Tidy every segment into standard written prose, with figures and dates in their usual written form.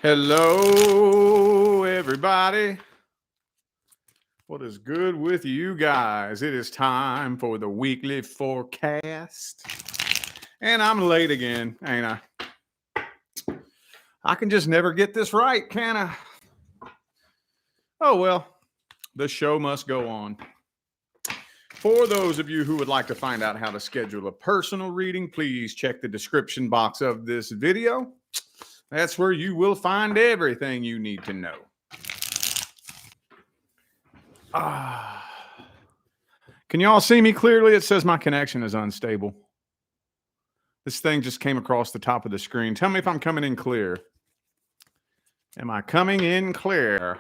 Hello, everybody. What is good with you guys? It is time for the weekly forecast. And I'm late again, ain't I? I can just never get this right, can I? Oh, well, the show must go on. For those of you who would like to find out how to schedule a personal reading, please check the description box of this video. That's where you will find everything you need to know. Can y'all see me clearly? It says my connection is unstable. This thing just came across the top of the screen. Tell me if I'm coming in clear. Am I coming in clear?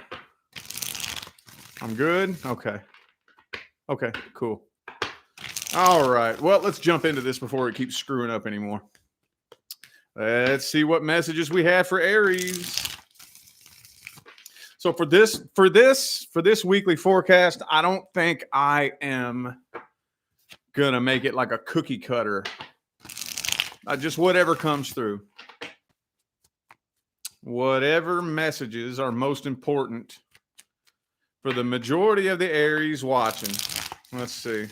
I'm good? Okay. Okay, cool. All right. Well, let's jump into this before it keeps screwing up anymore. Let's see what messages we have for Aries. So for this weekly forecast, I don't think I am gonna make it like a cookie cutter. Just whatever comes through. Whatever messages are most important for the majority of the Aries watching. Let's see.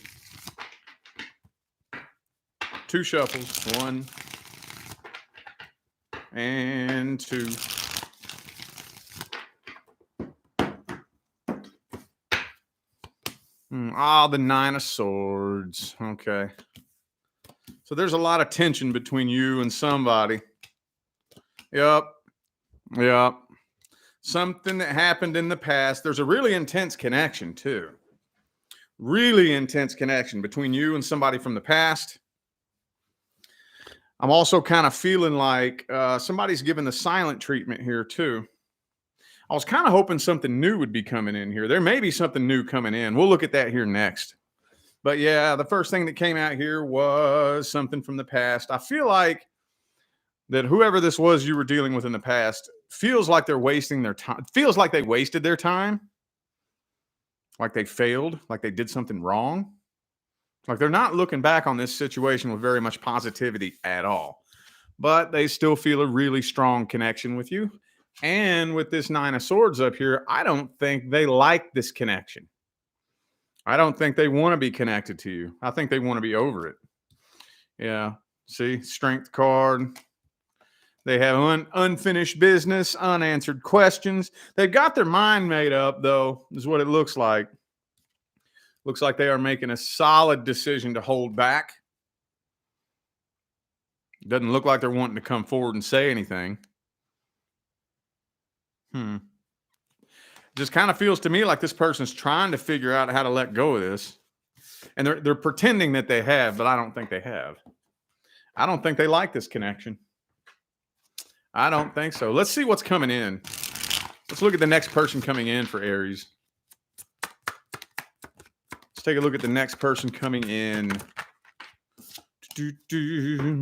2 shuffles, 1 and 2. The 9 of Swords. Okay. So there's a lot of tension between you and somebody. Yep. Something that happened in the past. There's a really intense connection too. Really intense connection between you and somebody from the past. I'm also kind of feeling like somebody's giving the silent treatment here too. I was kind of hoping something new would be coming in here. There may be something new coming in. We'll look at that here next. But yeah, the first thing that came out here was something from the past. I feel like that whoever this was you were dealing with in the past feels like they're wasting their time. Feels like they wasted their time. Like they failed. Like they did something wrong. Like they're not looking back on this situation with very much positivity at all. But they still feel a really strong connection with you. And with this 9 of Swords up here, I don't think they like this connection. I don't think they want to be connected to you. I think they want to be over it. Yeah. See, Strength card. They have unfinished business, unanswered questions. They've got their mind made up, though, is what it looks like. Looks like they are making a solid decision to hold back. Doesn't look like they're wanting to come forward and say anything. Just kind of feels to me like this person's trying to figure out how to let go of this. And they're pretending that they have, but I don't think they have. I don't think they like this connection. I don't think so. Let's see what's coming in. Let's look at the next person coming in for Aries. Let's take a look at the next person coming in.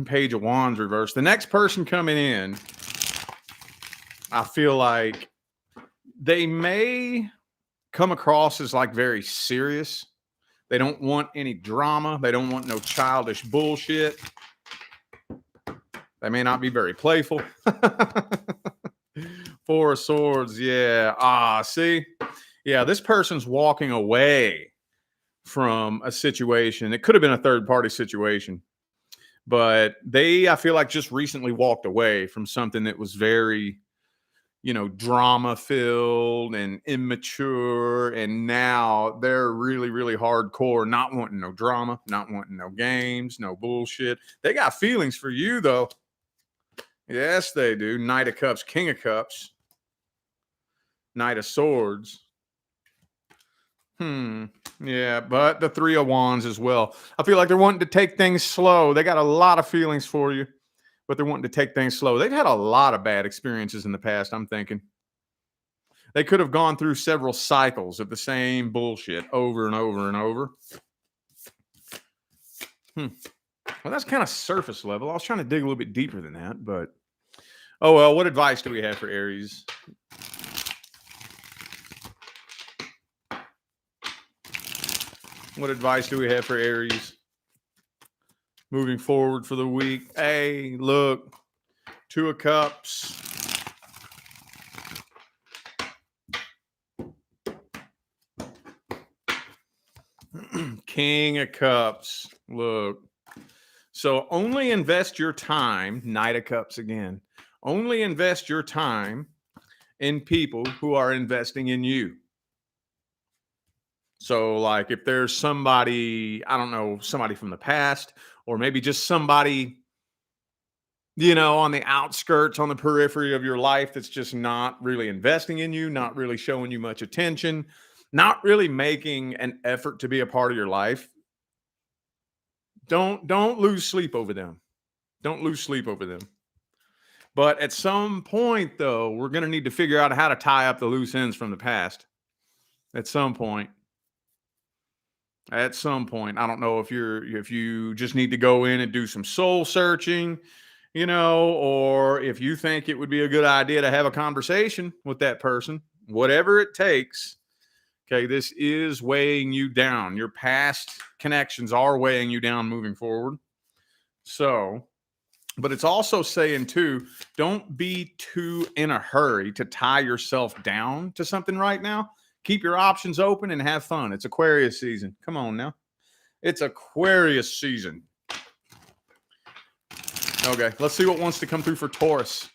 Page of Wands reverse. The next person coming in, I feel like they may come across as like very serious. They don't want any drama. They don't want no childish bullshit. They may not be very playful. 4 of Swords. Yeah. See? Yeah, this person's walking away from a situation. It could have been a third-party situation. But they, I feel like, just recently walked away from something that was very, drama-filled and immature. And now they're really, really hardcore, not wanting no drama, not wanting no games, no bullshit. They got feelings for you, though. Yes, they do. Knight of Cups, King of Cups. Knight of Swords. Yeah, but the 3 of Wands as well. I feel like they're wanting to take things slow. They got a lot of feelings for you, but they're wanting to take things slow. They've had a lot of bad experiences in the past, I'm thinking. They could have gone through several cycles of the same bullshit over and over and over. Well, that's kind of surface level. I was trying to dig a little bit deeper than that, but oh well. What advice do we have for Aries? What advice do we have for Aries moving forward for the week? Hey, look, 2 of Cups, King of Cups. Look. So only invest your time, Knight of Cups again. Only invest your time in people who are investing in you. So, like, if there's somebody, I don't know, somebody from the past, or maybe just somebody, on the outskirts, on the periphery of your life that's just not really investing in you, not really showing you much attention, not really making an effort to be a part of your life, don't lose sleep over them. Don't lose sleep over them. But at some point, though, we're going to need to figure out how to tie up the loose ends from the past. At some point. I don't know if you just need to go in and do some soul searching, or if you think it would be a good idea to have a conversation with that person, whatever it takes. Okay, this is weighing you down. Your past connections are weighing you down moving forward. So, but it's also saying too, don't be too in a hurry to tie yourself down to something right now. Keep your options open and have fun. It's Aquarius season. Come on now. It's Aquarius season. Okay, let's see what wants to come through for Taurus.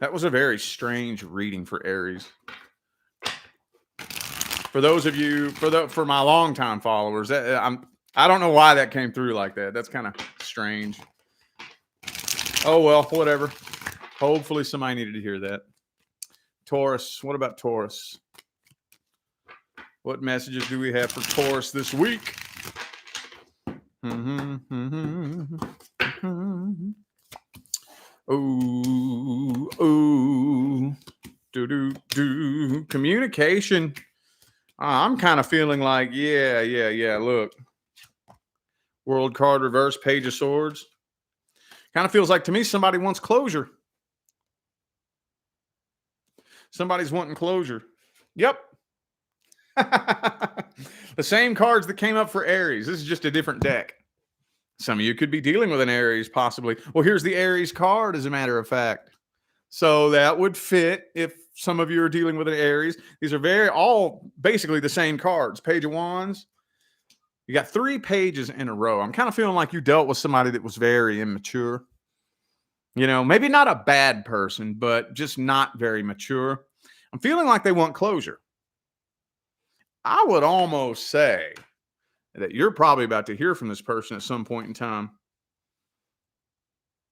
That was a very strange reading for Aries. For those of you, for my longtime followers, I don't know why that came through like that. That's kind of strange. Oh well, whatever. Hopefully somebody needed to hear that. Taurus. What about Taurus? What messages do we have for Taurus this week? Communication. I'm kind of feeling like, yeah. Look. World card reverse, Page of Swords. Kind of feels like to me somebody wants closure. Somebody's wanting closure. Yep. The same cards that came up for Aries. This is just a different deck. Some of you could be dealing with an Aries possibly. Well, here's the Aries card, as a matter of fact. So that would fit if some of you are dealing with an Aries. These are all basically the same cards. Page of Wands. You got 3 pages in a row. I'm kind of feeling like you dealt with somebody that was very immature. Maybe not a bad person, but just not very mature. I'm feeling like they want closure. I would almost say that you're probably about to hear from this person at some point in time.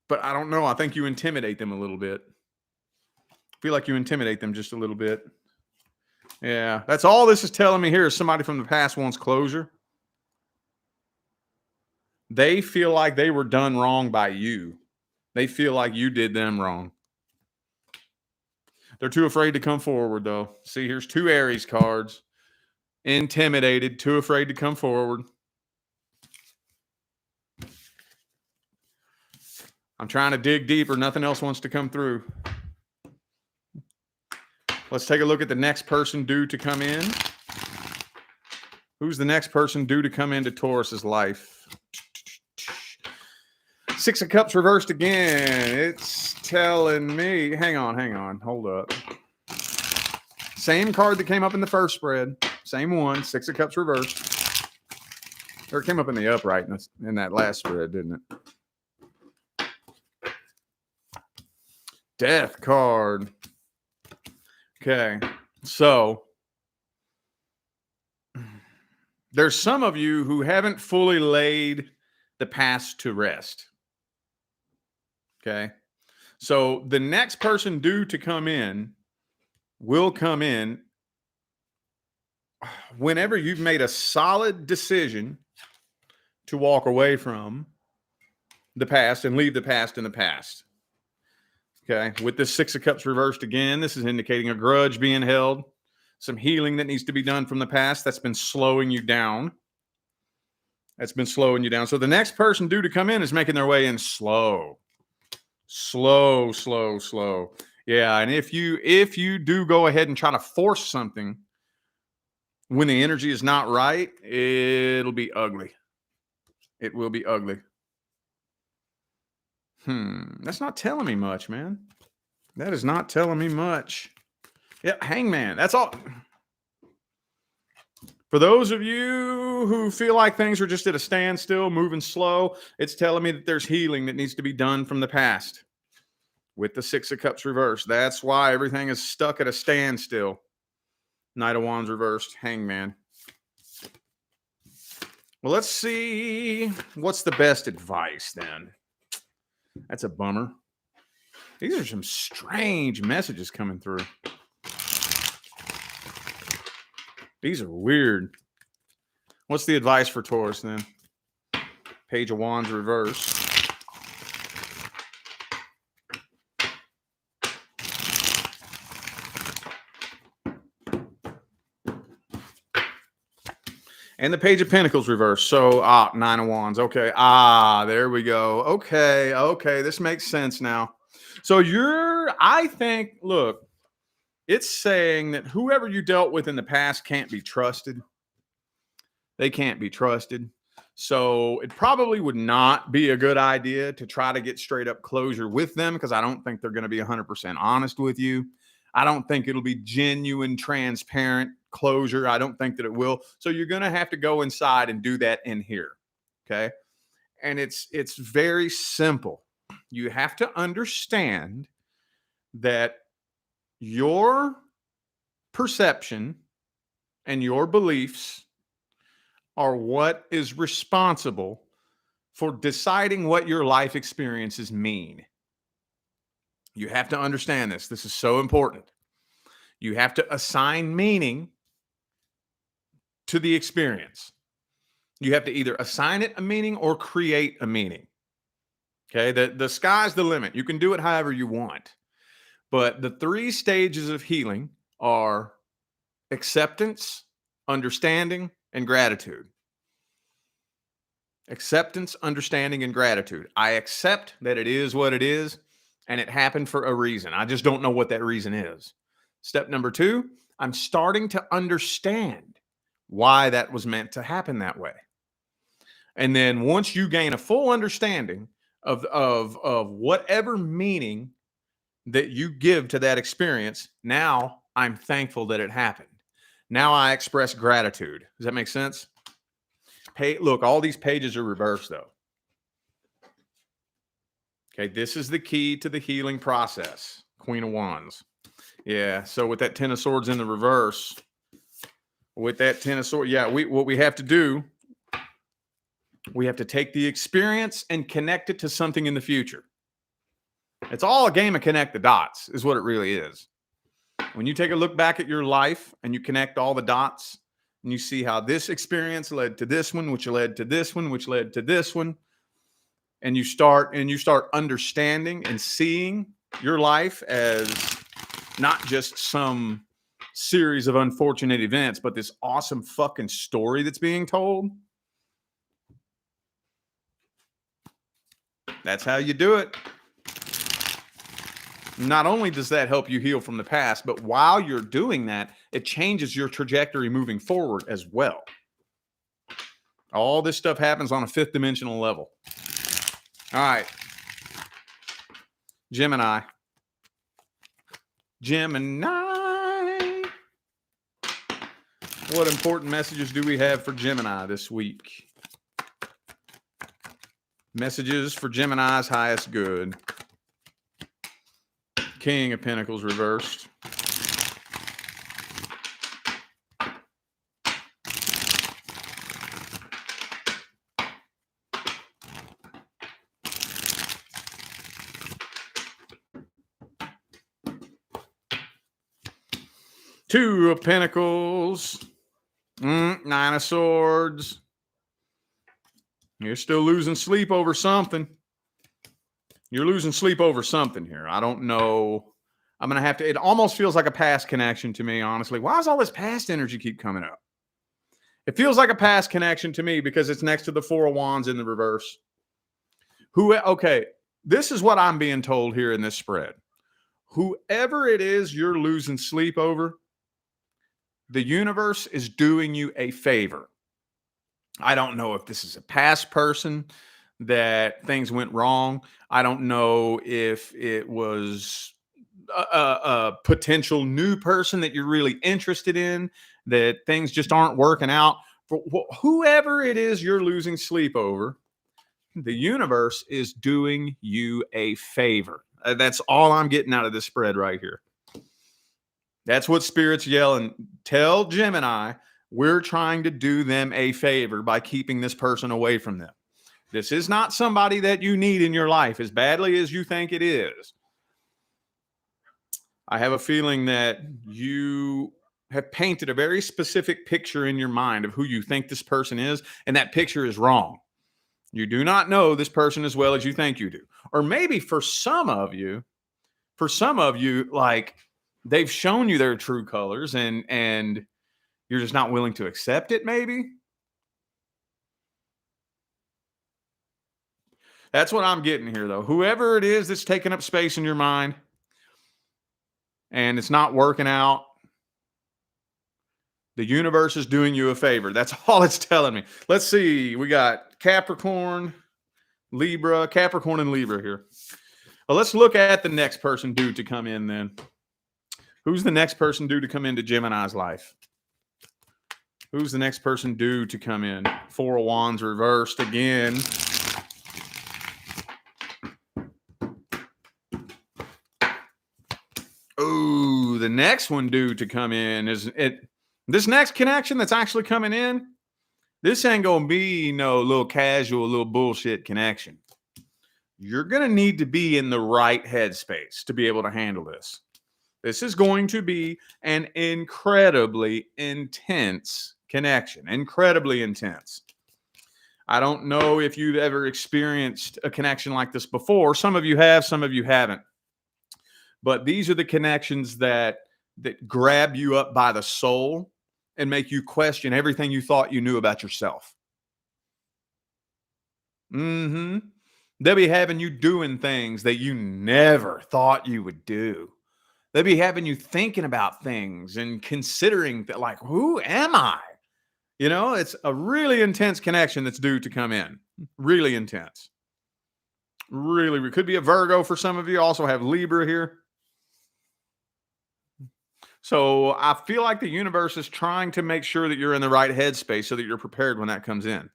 But I don't know. I think you intimidate them a little bit. I feel like you intimidate them just a little bit. Yeah, that's all this is telling me here is somebody from the past wants closure. They feel like they were done wrong by you. They feel like you did them wrong. They're too afraid to come forward, though. See, here's 2 Aries cards. Intimidated, too afraid to come forward. I'm trying to dig deeper. Nothing else wants to come through. Let's take a look at the next person due to come in. Who's the next person due to come into Taurus's life? 6 of Cups reversed again. It's telling me, hang on, hold up. Same card that came up in the first spread. Same one, 6 of Cups reversed. Or it came up in the upright in that last spread, didn't it? Death card. Okay, so there's some of you who haven't fully laid the past to rest. Okay, so the next person due to come in will come in whenever you've made a solid decision to walk away from the past and leave the past in the past. Okay, with this 6 of Cups reversed again, this is indicating a grudge being held, some healing that needs to be done from the past that's been slowing you down. So the next person due to come in is making their way in slow. Yeah, and if you do go ahead and try to force something when the energy is not right, it'll be ugly. It will be ugly. That's not telling me much, man. That is not telling me much. Yeah, Hangman. That's all. For those of you who feel like things are just at a standstill, moving slow, it's telling me that there's healing that needs to be done from the past with the Six of Cups reversed. That's why everything is stuck at a standstill. Knight of Wands reversed, Hangman. Well, let's see what's the best advice then. That's a bummer. These are some strange messages coming through. These are weird. What's the advice for Taurus then? Page of Wands reversed. And the Page of Pentacles reversed. So, Nine of Wands. Okay. There we go. Okay. This makes sense now. So I think, look, it's saying that whoever you dealt with in the past can't be trusted. They can't be trusted. So it probably would not be a good idea to try to get straight up closure with them, because I don't think they're going to be 100% honest with you. I don't think it'll be genuine, transparent closure. I don't think that it will. So you're going to have to go inside and do that in here. Okay. And it's very simple. You have to understand that your perception and your beliefs are what is responsible for deciding what your life experiences mean. You have to understand this. This is so important. You have to assign meaning to the experience. You have to either assign it a meaning or create a meaning. Okay, the sky's the limit. You can do it however you want. But the 3 stages of healing are acceptance, understanding, and gratitude. Acceptance, understanding, and gratitude. I accept that it is what it is, and it happened for a reason. I just don't know what that reason is. Step number 2, I'm starting to understand why that was meant to happen that way. And then once you gain a full understanding of whatever meaning that you give to that experience, now I'm thankful that it happened. Now I express gratitude. Does that make sense? Look, all these pages are reversed though. Okay, this is the key to the healing process. Queen of Wands. Yeah, so with that Ten of Swords in the reverse, what we have to do, we have to take the experience and connect it to something in the future. It's all a game of connect the dots, is what it really is. When you take a look back at your life and you connect all the dots and you see how this experience led to this one, which led to this one, which led to this one, and you start understanding and seeing your life as not just some series of unfortunate events, but this awesome fucking story that's being told. That's how you do it. Not only does that help you heal from the past, but while you're doing that, it changes your trajectory moving forward as well. All this stuff happens on a 5th dimensional level. All right. Gemini. What important messages do we have for Gemini this week? Messages for Gemini's highest good. King of Pentacles reversed. Two of Pentacles. Nine of Swords. You're still losing sleep over something. You're losing sleep over something here. I don't know. I'm going to have to, it almost feels like a past connection to me, honestly. Why does all this past energy keep coming up? It feels like a past connection to me because it's next to the Four of Wands in the reverse. Okay, this is what I'm being told here in this spread. Whoever it is you're losing sleep over, the universe is doing you a favor. I don't know if this is a past person that things went wrong. I don't know if it was a potential new person that you're really interested in, that things just aren't working out. For whoever it is you're losing sleep over, the universe is doing you a favor. That's all I'm getting out of this spread right here. That's what Spirit's yelling. Tell Gemini, we're trying to do them a favor by keeping this person away from them. This is not somebody that you need in your life as badly as you think it is. I have a feeling that you have painted a very specific picture in your mind of who you think this person is, and that picture is wrong. You do not know this person as well as you think you do. Or maybe for some of you, like, they've shown you their true colors and you're just not willing to accept it, maybe. That's what I'm getting here, though. Whoever it is that's taking up space in your mind and it's not working out, the universe is doing you a favor. That's all it's telling me. Let's see. We got Capricorn, Libra, Capricorn and Libra here. Well, let's look at the next person due to come in then. Who's the next person due to come into Gemini's life? Who's the next person due to come in? Four of Wands reversed again. Ooh, the next one due to come in is it. This next connection that's actually coming in, this ain't gonna be no little casual, little bullshit connection. You're gonna need to be in the right headspace to be able to handle this. This is going to be an incredibly intense connection, incredibly intense. I don't know if you've ever experienced a connection like this before. Some of you have, some of you haven't. But these are the connections that grab you up by the soul and make you question everything you thought you knew about yourself. They'll be having you doing things that you never thought you would do. They'll be having you thinking about things and considering that, like, who am I? You know, it's a really intense connection that's due to come in. Really intense. Really, we could be a Virgo for some of you. Also have Libra here. So I feel like the universe is trying to make sure that you're in the right headspace so that you're prepared when that comes in.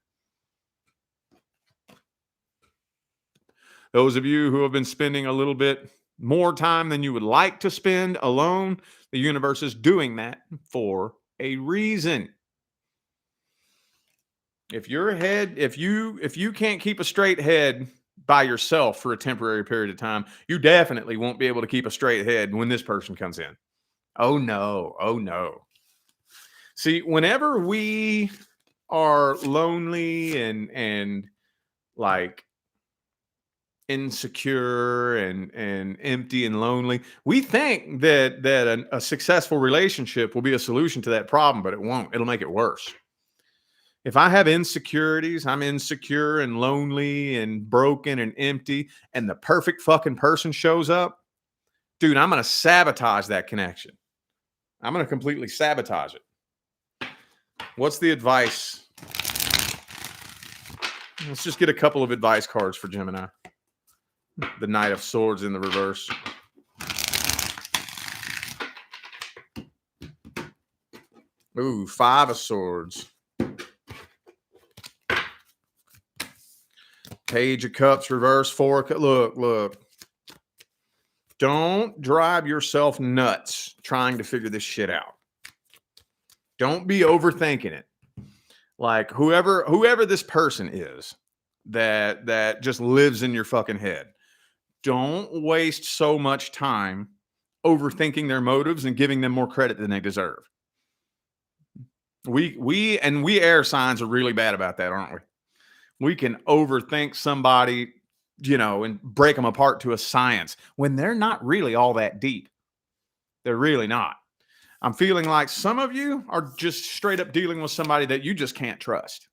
Those of you who have been spending a little bit more time than you would like to spend alone, the universe is doing that for a reason. If you can't keep a straight head by yourself for a temporary period of time, you definitely won't be able to keep a straight head when this person comes in. Oh no. Oh no. See, whenever we are lonely and like insecure and empty and lonely, we think that a successful relationship will be a solution to that problem, but it won't. It'll make it worse. If I have insecurities, I'm insecure and lonely and broken and empty, and the perfect fucking person shows up, dude, I'm going to sabotage that connection. I'm going to completely sabotage it. What's the advice? Let's just get a couple of advice cards for Gemini. The Knight of Swords in the reverse. Ooh, Five of Swords. Page of Cups reverse. Four. Look. Don't drive yourself nuts trying to figure this shit out. Don't be overthinking it. Like whoever this person is that just lives in your fucking head. Don't waste so much time overthinking their motives and giving them more credit than they deserve. We air signs are really bad about that, aren't we? We can overthink somebody, you know, and break them apart to a science when they're not really all that deep. They're really not. I'm feeling like some of you are just straight up dealing with somebody that you just can't trust.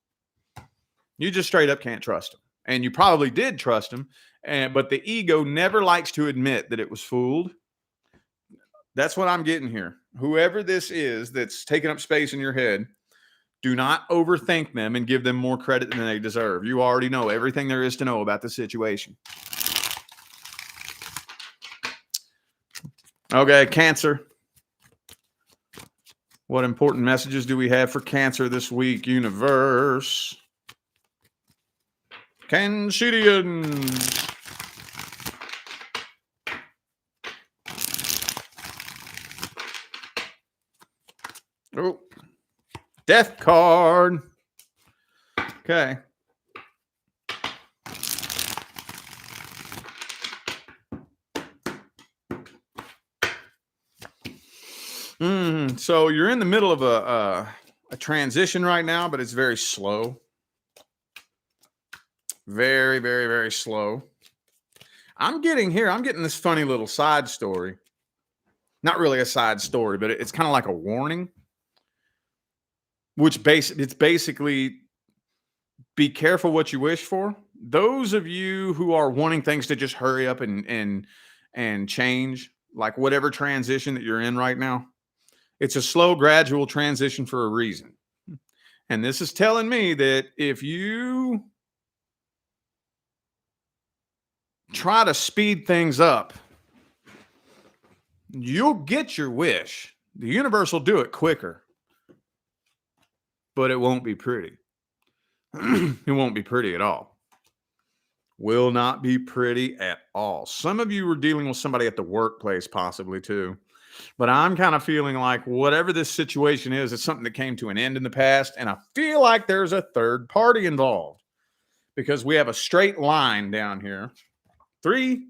You just straight up can't trust them. And you probably did trust them, but the ego never likes to admit that it was fooled. That's what I'm getting here. Whoever this is that's taking up space in your head, do not overthink them and give them more credit than they deserve. You already know everything there is to know about the situation. Okay, Cancer. What important messages do we have for Cancer this week, universe? Cancerian. Oh, Death card. Okay. So you're in the middle of a transition right now, but it's very slow. Very, very, very slow. I'm getting this funny little side story. Not really a side story, but it's kind of like a warning. It's basically be careful what you wish for. Those of you who are wanting things to just hurry up and change, like whatever transition that you're in right now, it's a slow, gradual transition for a reason. And this is telling me that if you try to speed things up, you'll get your wish. The universe will do it quicker, but it won't be pretty. It won't be pretty at all. Will not be pretty at all. Some of you were dealing with somebody at the workplace, possibly too. But I'm kind of feeling like whatever this situation is, it's something that came to an end in the past. And I feel like there's a third party involved because we have a straight line down here. 3,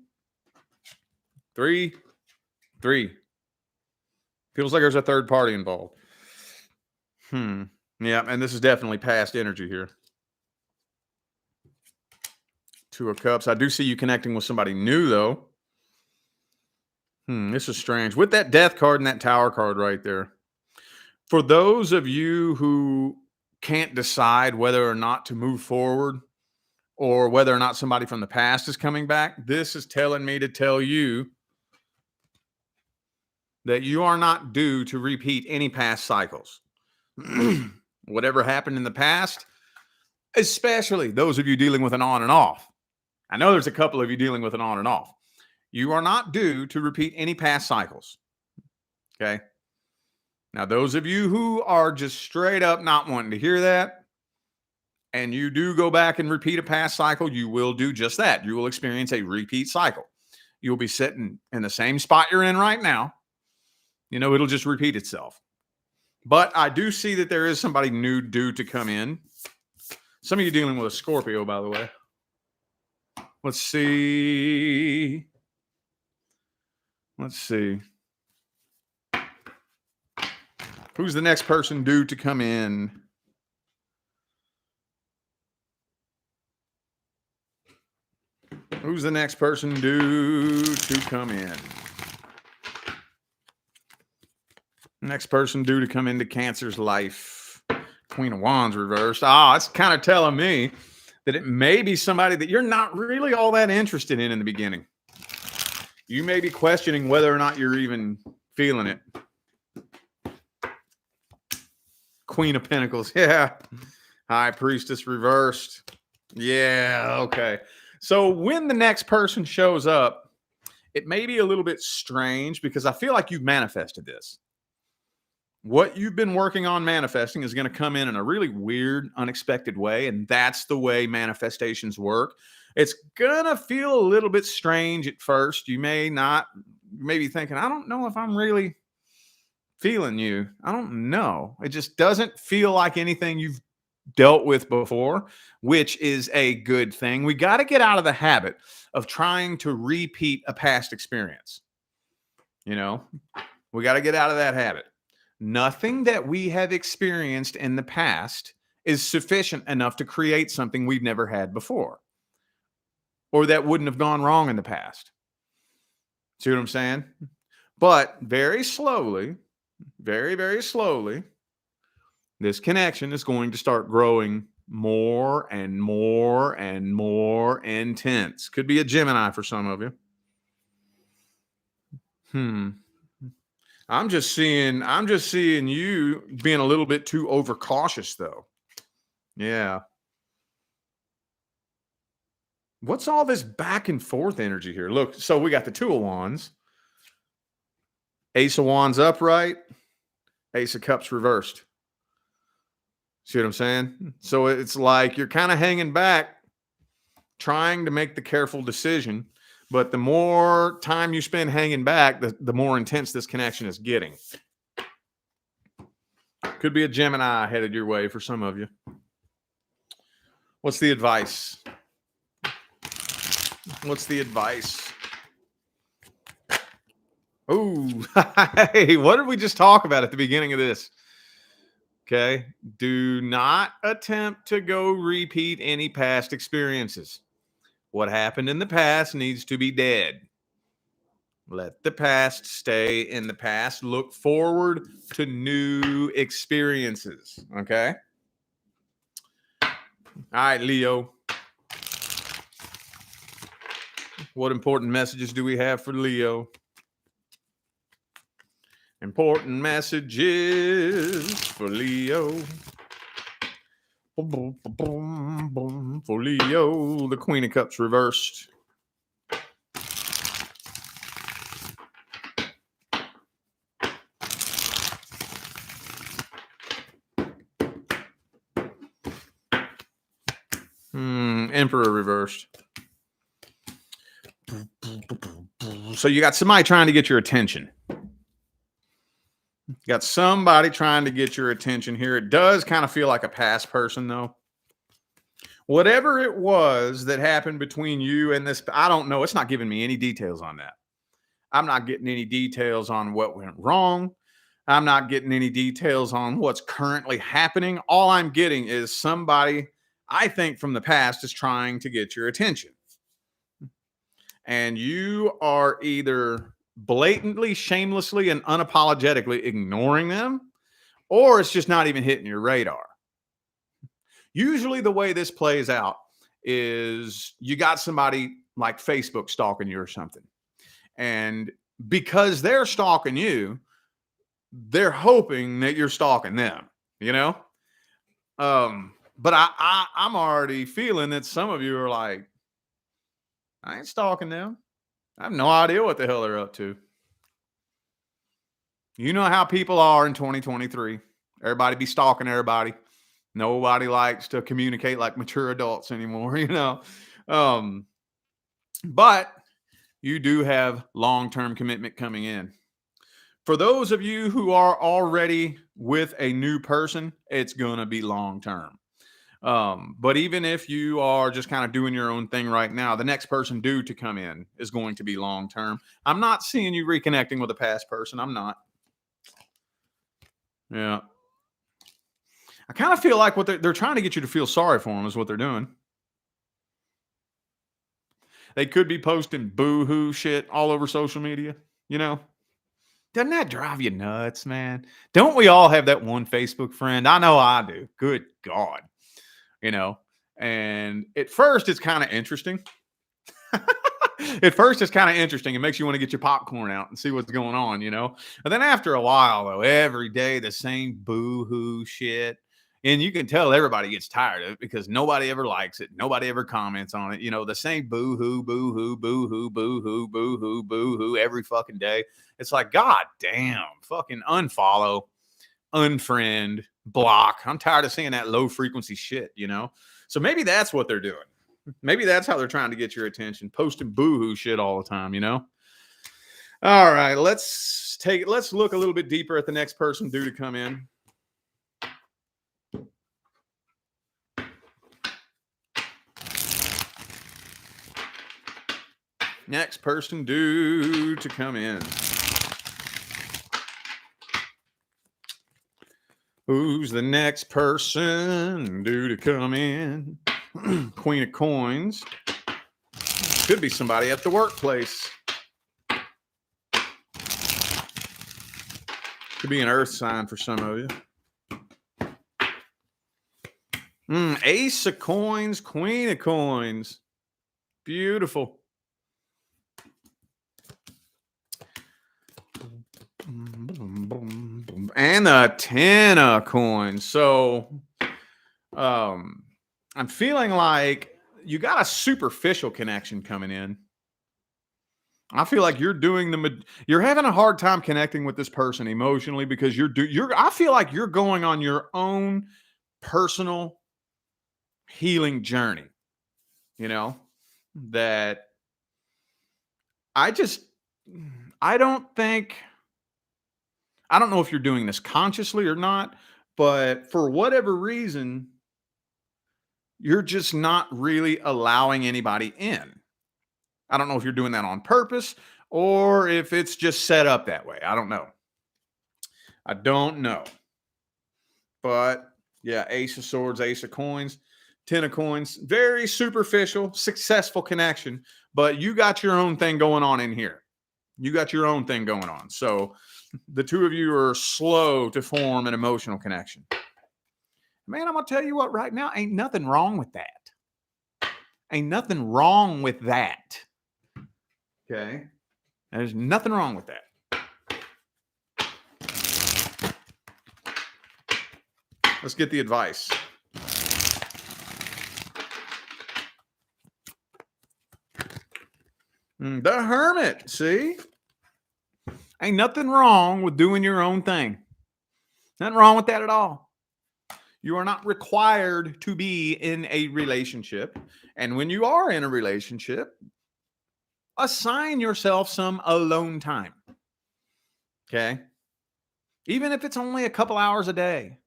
3, 3. Feels like there's a third party involved. Yeah, and this is definitely past energy here. 2 of Cups. I do see you connecting with somebody new, though. This is strange. With that Death card and that Tower card right there. For those of you who can't decide whether or not to move forward or whether or not somebody from the past is coming back, this is telling me to tell you that you are not due to repeat any past cycles. Whatever happened in the past, especially those of you dealing with an on and off. I know there's a couple of you dealing with an on and off. You are not due to repeat any past cycles. Okay. Now, those of you who are just straight up not wanting to hear that, and you do go back and repeat a past cycle, you will do just that. You will experience a repeat cycle. You'll be sitting in the same spot you're in right now. You know, it'll just repeat itself. But I do see that there is somebody new due to come in. Some of you dealing with a Scorpio, by the way. Let's see. Who's the next person due to come in? Who's the next person due to come in? Next person due to come into Cancer's life. Queen of Wands reversed. It's kind of telling me that it may be somebody that you're not really all that interested in the beginning. You may be questioning whether or not you're even feeling it. Queen of Pentacles. Yeah. High Priestess reversed. Yeah. Okay. So when the next person shows up, it may be a little bit strange because I feel like you've manifested this. What you've been working on manifesting is going to come in a really weird, unexpected way. And that's the way manifestations work. It's going to feel a little bit strange at first. You may be thinking, I don't know if I'm really feeling you. I don't know. It just doesn't feel like anything you've dealt with before, which is a good thing. We got to get out of the habit of trying to repeat a past experience. You know, we got to get out of that habit. Nothing that we have experienced in the past is sufficient enough to create something we've never had before or that wouldn't have gone wrong in the past. See what I'm saying? But very slowly, very, very slowly, this connection is going to start growing more and more and more intense. Could be a Gemini for some of you. I'm just seeing you being a little bit too overcautious, though. Yeah. What's all this back and forth energy here? Look, so we got the 2 of Wands. Ace of Wands upright, Ace of Cups reversed. See what I'm saying? So it's like you're kind of hanging back, trying to make the careful decision. But the more time you spend hanging back, the more intense this connection is getting. Could be a Gemini headed your way for some of you. What's the advice? What's the advice? Oh, hey, what did we just talk about at the beginning of this? Okay. Do not attempt to go repeat any past experiences. What happened in the past needs to be dead. Let the past stay in the past. Look forward to new experiences. Okay. All right, Leo. What important messages do we have for Leo? Important messages for Leo. For Leo, the Queen of Cups reversed. Emperor reversed. So you got somebody trying to get your attention. You got somebody trying to get your attention here. It does kind of feel like a past person, though. Whatever it was that happened between you and this, I don't know. It's not giving me any details on that. I'm not getting any details on what went wrong. I'm not getting any details on what's currently happening. All I'm getting is somebody, I think, from the past is trying to get your attention. And you are either blatantly, shamelessly, and unapologetically ignoring them, or it's just not even hitting your radar. Usually the way this plays out is you got somebody like Facebook stalking you or something. And because they're stalking you, they're hoping that you're stalking them, you know? But I'm already feeling that some of you are like, I ain't stalking them. I have no idea what the hell they're up to. You know how people are in 2023. Everybody be stalking everybody. Nobody likes to communicate like mature adults anymore, you know? But you do have long-term commitment coming in. For those of you who are already with a new person, it's going to be long-term. But even if you are just kind of doing your own thing right now, the next person due to come in is going to be long-term. I'm not seeing you reconnecting with a past person. I'm not. Yeah. I kind of feel like what they're trying to get you to feel sorry for them is what they're doing. They could be posting boo-hoo shit all over social media, you know? Doesn't that drive you nuts, man? Don't we all have that one Facebook friend? I know I do. Good God. You know? And at first, it's kind of interesting. At first, it's kind of interesting. It makes you want to get your popcorn out and see what's going on, you know? And then after a while, though, every day, the same boo-hoo shit. And you can tell everybody gets tired of it because nobody ever likes it. Nobody ever comments on it. You know, the same boo-hoo, boo-hoo, boo-hoo, boo-hoo, boo-hoo, boo-hoo every fucking day. It's like, God damn, fucking unfollow, unfriend, block. I'm tired of seeing that low frequency shit, you know? So maybe that's what they're doing. Maybe that's how they're trying to get your attention, posting boo-hoo shit all the time, you know? All right, let's look a little bit deeper at the next person due to come in. Next person due to come in. Who's the next person due to come in? Queen of Coins. Could be somebody at the workplace. Could be an earth sign for some of you. Ace of Coins, Queen of Coins. Beautiful. And the 10 of Coins. So I'm feeling like you got a superficial connection coming in. I feel like you're doing you're having a hard time connecting with this person emotionally because I feel like you're going on your own personal healing journey, you know, that I just, I don't think, I don't know if you're doing this consciously or not, but for whatever reason, you're just not really allowing anybody in. I don't know if you're doing that on purpose or if it's just set up that way. I don't know. I don't know. But yeah, Ace of Swords, Ace of Coins, Ten of Coins, very superficial, successful connection. But you got your own thing going on in here. You got your own thing going on. So the two of you are slow to form an emotional connection. Man, I'm going to tell you what, right now, ain't nothing wrong with that. Ain't nothing wrong with that. Okay? There's nothing wrong with that. Let's get the advice. The Hermit, see? Ain't nothing wrong with doing your own thing. Nothing wrong with that at all. You are not required to be in a relationship. And when you are in a relationship, assign yourself some alone time. Okay? Even if it's only a couple hours a day,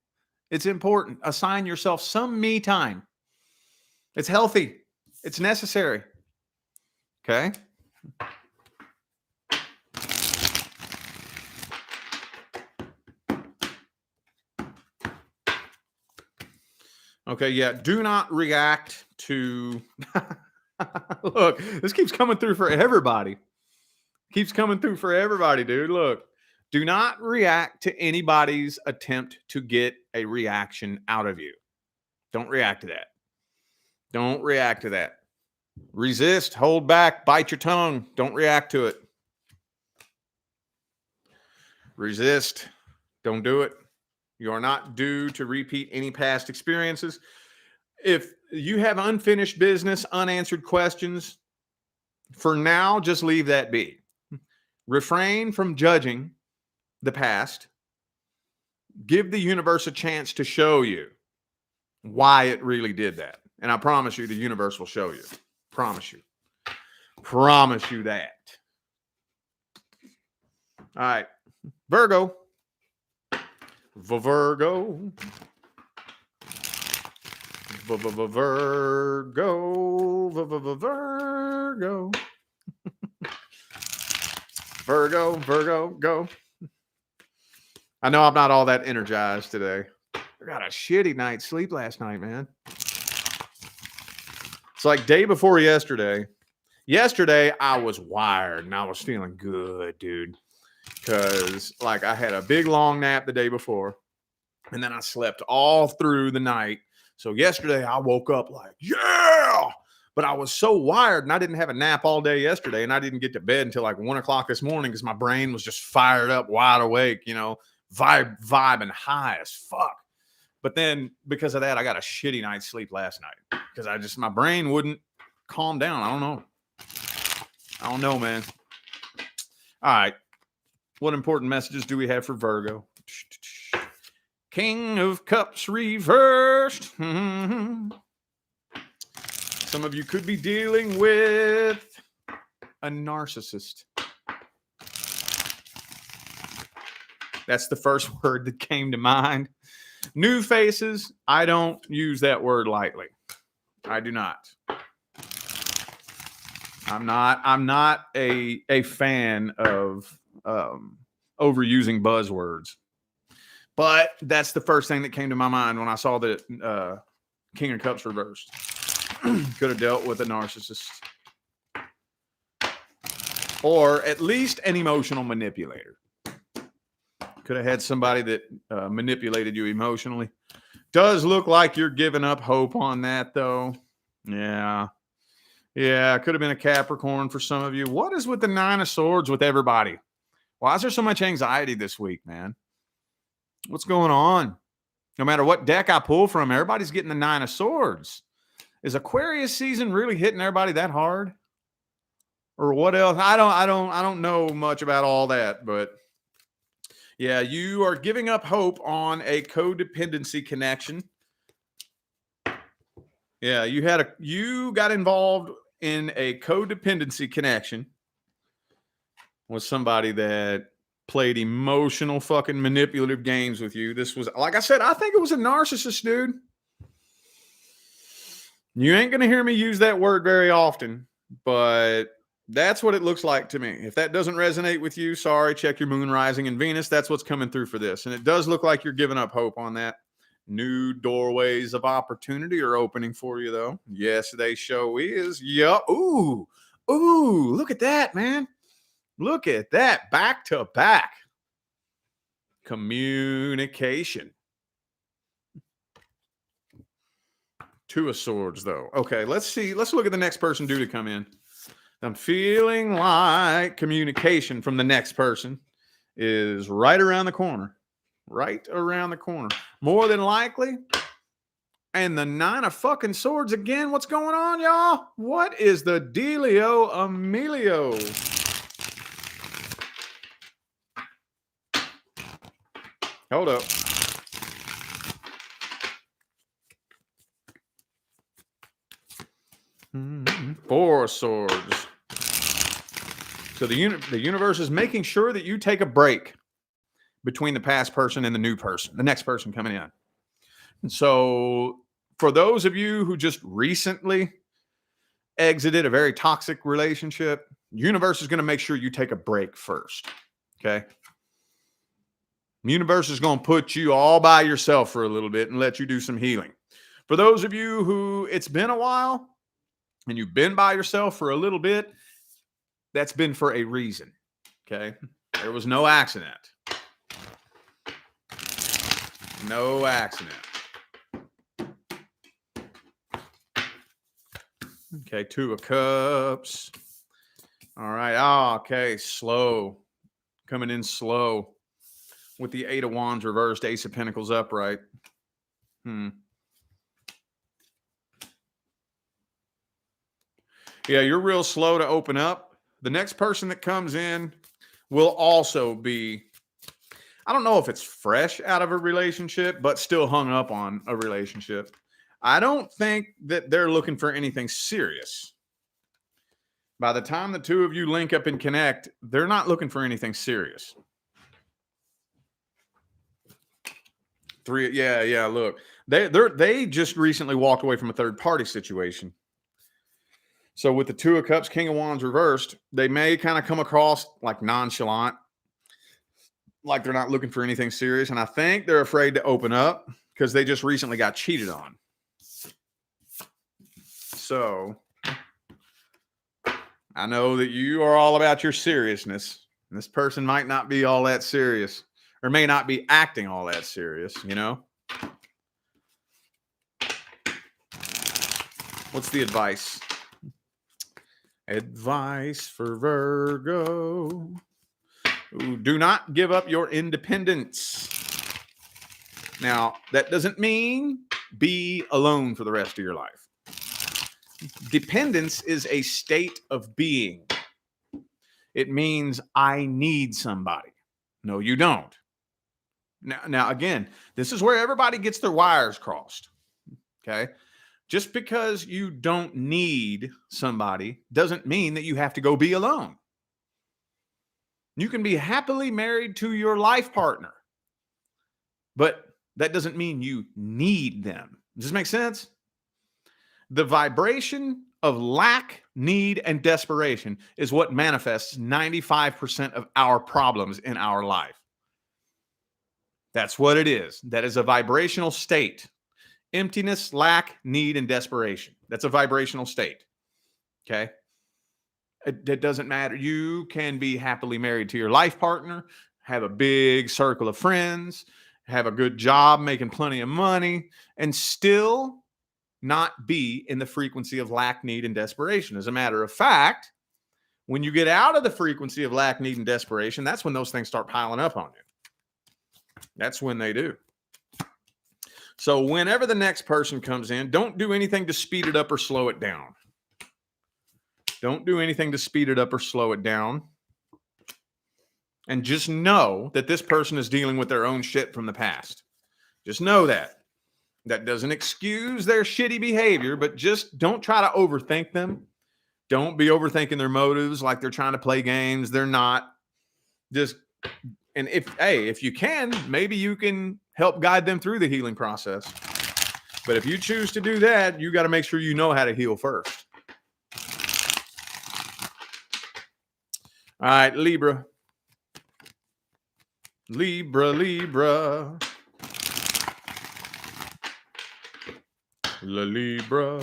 it's important. Assign yourself some me time. It's healthy. It's necessary. Okay? Okay, yeah. Do not react to... Look, this keeps coming through for everybody. Keeps coming through for everybody, dude. Look, do not react to anybody's attempt to get a reaction out of you. Don't react to that. Don't react to that. Resist, hold back, bite your tongue. Don't react to it. Resist. Don't do it. You are not due to repeat any past experiences. If you have unfinished business, unanswered questions, for now, just leave that be. Refrain from judging the past. Give the universe a chance to show you why it really did that. And I promise you, the universe will show you. Promise you. Promise you that. All right. Virgo. Virgo. Virgo. Virgo. Virgo. Virgo. Go. I know I'm not all that energized today. I got a shitty night's sleep last night, man. It's like day before yesterday. Yesterday, I was wired and I was feeling good, dude. Because, like, I had a big long nap the day before. And then I slept all through the night. So yesterday, I woke up like, yeah! But I was so wired and I didn't have a nap all day yesterday. And I didn't get to bed until like 1 o'clock this morning because my brain was just fired up, wide awake, you know, vibing high as fuck. But then because of that, I got a shitty night's sleep last night because my brain wouldn't calm down. I don't know, man. All right. What important messages do we have for Virgo? King of Cups reversed. Some of you could be dealing with a narcissist. That's the first word that came to mind. New faces. I don't use that word lightly. I do not. I'm not a fan of overusing buzzwords. But that's the first thing that came to my mind when I saw the King of Cups reversed. Could have dealt with a narcissist. Or at least an emotional manipulator. Could have had somebody that manipulated you emotionally. Does look like you're giving up hope on that, though. Yeah. Yeah, could have been a Capricorn for some of you. What is with the Nine of Swords with everybody? Why is there so much anxiety this week, man? What's going on? No matter what deck I pull from, everybody's getting the Nine of Swords. Is Aquarius season really hitting everybody that hard? or what else? I don't know much about all that, but yeah, you are giving up hope on a codependency connection. Yeah, you got involved in a codependency connection with somebody that played emotional fucking manipulative games with you. This was, like I said, I think it was a narcissist, dude. You ain't gonna hear me use that word very often, but that's what it looks like to me. If that doesn't resonate with you, sorry, check your moon rising in Venus. That's what's coming through for this. And it does look like you're giving up hope on that. New doorways of opportunity are opening for you, though. Yes, they show is. Yup. Ooh, look at that, man. Look at that. Back to back. Communication. Two of Swords, though. Okay, let's see. Let's look at the next person due to come in. I'm feeling like communication from the next person is right around the corner. Right around the corner. More than likely. And the 9 of fucking Swords again. What's going on, y'all? What is the dealio, Emilio? Hold up. Four of Swords. So the universe is making sure that you take a break between the past person and the new person, the next person coming in. And so for those of you who just recently exited a very toxic relationship, the universe is going to make sure you take a break first. Okay. The universe is going to put you all by yourself for a little bit and let you do some healing. For those of you who it's been a while and you've been by yourself for a little bit, that's been for a reason. Okay. There was no accident. No accident. Okay, 2 of Cups. All right. Oh, okay. Slow. Coming in slow. With the 8 of Wands reversed, Ace of Pentacles upright. Yeah, you're real slow to open up. The next person that comes in will also be, I don't know if it's fresh out of a relationship, but still hung up on a relationship. I don't think that they're looking for anything serious. By the time the two of you link up and connect, they're not looking for anything serious. 3, yeah, look. They just recently walked away from a third party situation. So with the 2 of Cups, King of Wands reversed, they may kind of come across like nonchalant, like they're not looking for anything serious. And I think they're afraid to open up because they just recently got cheated on. So I know that you are all about your seriousness. And this person might not be all that serious or may not be acting all that serious, you know? What's the advice? Advice for Virgo. Ooh, do not give up your independence. Now, that doesn't mean be alone for the rest of your life. Dependence is a state of being. It means I need somebody. No, you don't. Now, again, this is where everybody gets their wires crossed. Okay? Just because you don't need somebody doesn't mean that you have to go be alone. You can be happily married to your life partner, but that doesn't mean you need them. Does this make sense? The vibration of lack, need, and desperation is what manifests 95% of our problems in our life. That's what it is. That is a vibrational state. Emptiness, lack, need, and desperation. That's a vibrational state. Okay? It doesn't matter. You can be happily married to your life partner, have a big circle of friends, have a good job, making plenty of money, and still not be in the frequency of lack, need, and desperation. As a matter of fact, when you get out of the frequency of lack, need, and desperation, that's when those things start piling up on you. That's when they do. So whenever the next person comes in, don't do anything to speed it up or slow it down. Don't do anything to speed it up or slow it down. And just know that this person is dealing with their own shit from the past. Just know that. That doesn't excuse their shitty behavior, but just don't try to overthink them. Don't be overthinking their motives like they're trying to play games. They're not. Just, and if you can, maybe you can help guide them through the healing process. But if you choose to do that, you got to make sure you know how to heal first. All right, Libra. Libra. La Libra.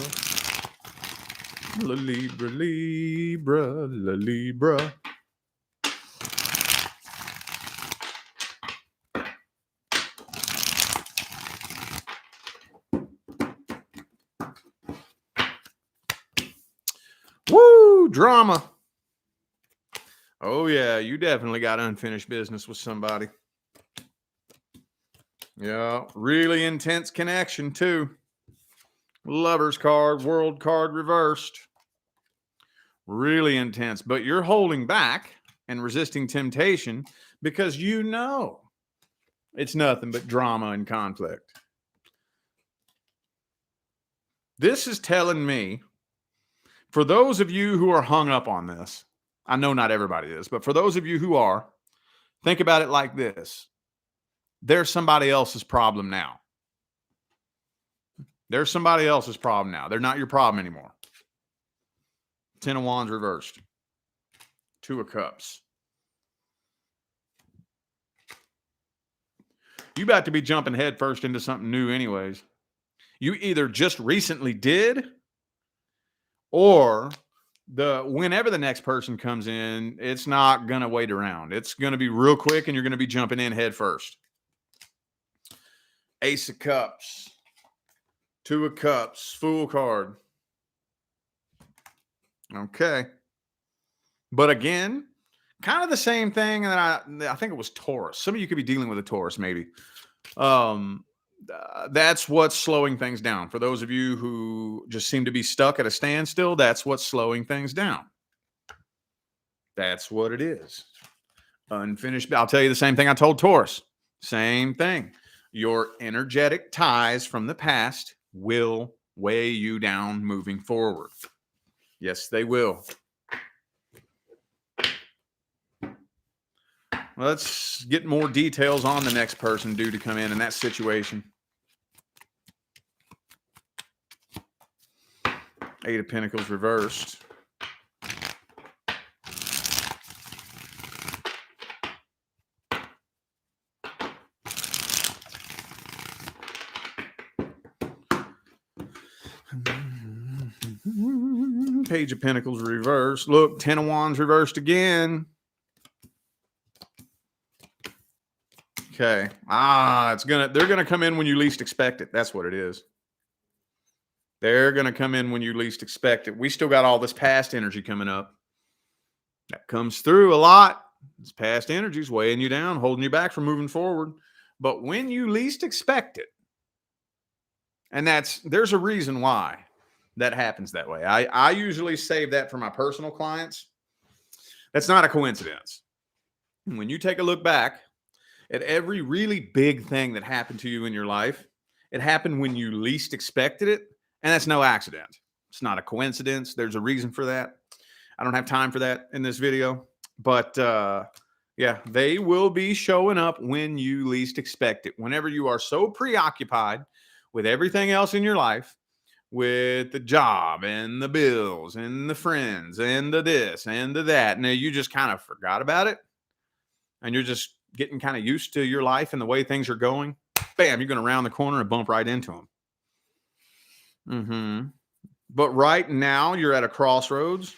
La Libra. La Libra. Woo, drama. Oh, yeah, you definitely got unfinished business with somebody. Yeah, really intense connection, too. Lover's card, world card reversed. Really intense, but you're holding back and resisting temptation because you know it's nothing but drama and conflict. This is telling me, for those of you who are hung up on this, I know not everybody is, but for those of you who are, think about it like this. There's somebody else's problem now. There's somebody else's problem now. They're not your problem anymore. 10 of Wands reversed. 2 of Cups. You about to be jumping headfirst into something new anyways. You either just recently did, or whenever the next person comes in, it's not going to wait around. It's going to be real quick and you're going to be jumping in head first. Ace of Cups. 2 of Cups. Fool card. Okay. But again, kind of the same thing. And I think it was Taurus. Some of you could be dealing with a Taurus maybe. That's what's slowing things down. For those of you who just seem to be stuck at a standstill, that's what's slowing things down. That's what it is. Unfinished. I'll tell you the same thing I told Taurus. Same thing. Your energetic ties from the past will weigh you down moving forward. Yes, they will. Let's get more details on the next person due to come in that situation. 8 of Pentacles reversed. Page of Pentacles reversed. Look, 10 of Wands reversed again. Okay. They're gonna come in when you least expect it. That's what it is. They're gonna come in when you least expect it. We still got all this past energy coming up. That comes through a lot. This past energy is weighing you down, holding you back from moving forward. But when you least expect it, and there's a reason why that happens that way. I usually save that for my personal clients. That's not a coincidence. When you take a look back at every really big thing that happened to you in your life, it happened when you least expected it, and that's no accident. It's not a coincidence. There's a reason for that. I don't have time for that in this video, but yeah, they will be showing up when you least expect it. Whenever you are so preoccupied with everything else in your life, with the job and the bills and the friends and the this and the that, now you just kind of forgot about it, and you're just getting kind of used to your life and the way things are going. Bam, you're going to round the corner and bump right into them. But right now you're at a crossroads.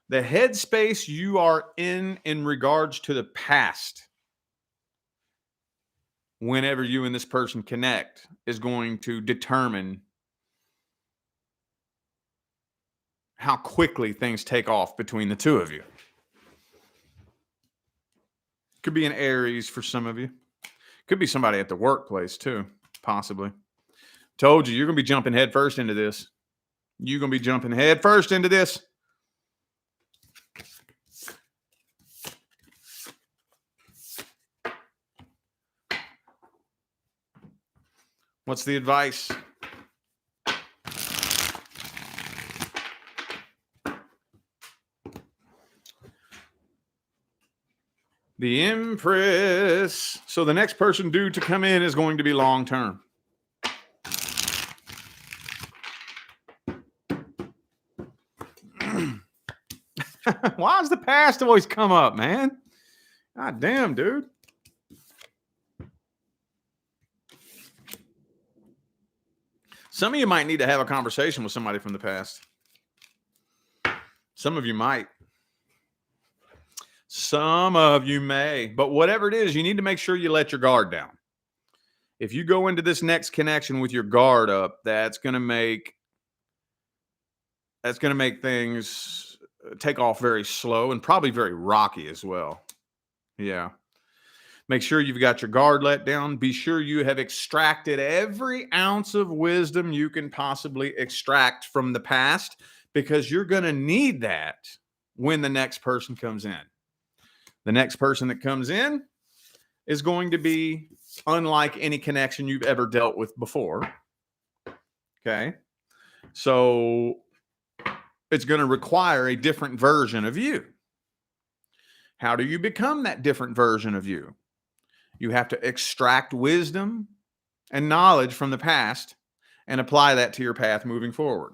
The headspace you are in regards to the past, whenever you and this person connect, is going to determine how quickly things take off between the two of you. Could be an Aries for some of you. Could be somebody at the workplace too, possibly. Told you, you're going to be jumping head first into this. You're going to be jumping head first into this. What's the advice? The Empress. So the next person due to come in is going to be long term. Why does the past always come up, man? God damn, dude. Some of you might need to have a conversation with somebody from the past. Some of you might. Some of you may. But whatever it is, you need to make sure you let your guard down. If you go into this next connection with your guard up, that's going to make things take off very slow and probably very rocky as well. Yeah. Make sure you've got your guard let down. Be sure you have extracted every ounce of wisdom you can possibly extract from the past, because you're going to need that when the next person comes in. The next person that comes in is going to be unlike any connection you've ever dealt with before. Okay. So it's going to require a different version of you. How do you become that different version of you? You have to extract wisdom and knowledge from the past and apply that to your path moving forward.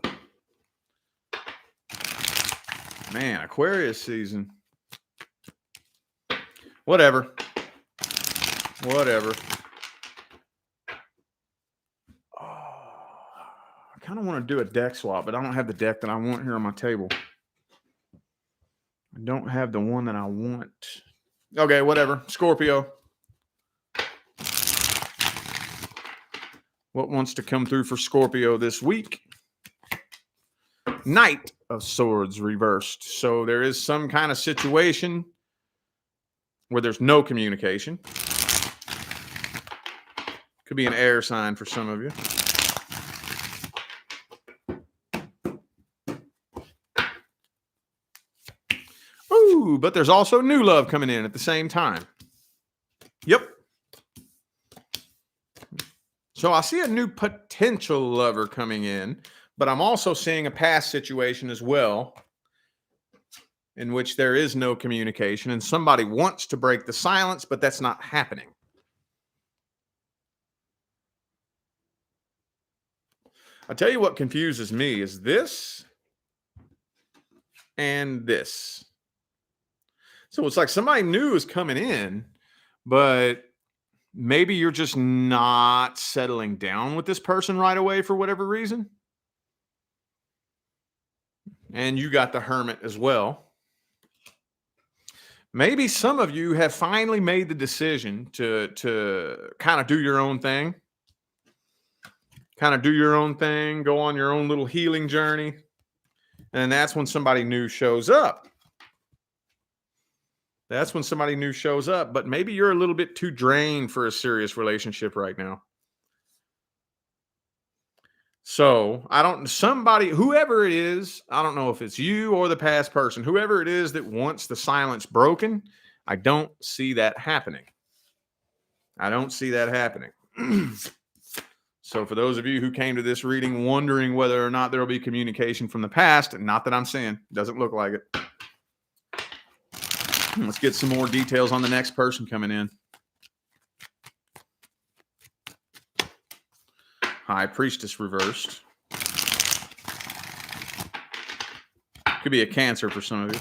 Man, Aquarius season. Whatever. Oh, I kind of want to do a deck swap, but I don't have the deck that I want here on my table. I don't have the one that I want. Okay, whatever. Scorpio. What wants to come through for Scorpio this week? Knight of Swords reversed. So there is some kind of situation where there's no communication. Could be an air sign for some of you. Ooh, but there's also new love coming in at the same time. Yep. So I see a new potential lover coming in, but I'm also seeing a past situation as well in which there is no communication and somebody wants to break the silence, but that's not happening. I'll tell you what confuses me is this and this. So it's like somebody new is coming in, but maybe you're just not settling down with this person right away for whatever reason. And you got the Hermit as well. Maybe some of you have finally made the decision to kind of do your own thing. Go on your own little healing journey. And that's when somebody new shows up. But maybe you're a little bit too drained for a serious relationship right now. So whoever it is, I don't know if it's you or the past person, whoever it is that wants the silence broken, I don't see that happening. So for those of you who came to this reading wondering whether or not there will be communication from the past, not that I'm seeing, doesn't look like it. Let's get some more details on the next person coming in. High Priestess reversed. Could be a Cancer for some of you.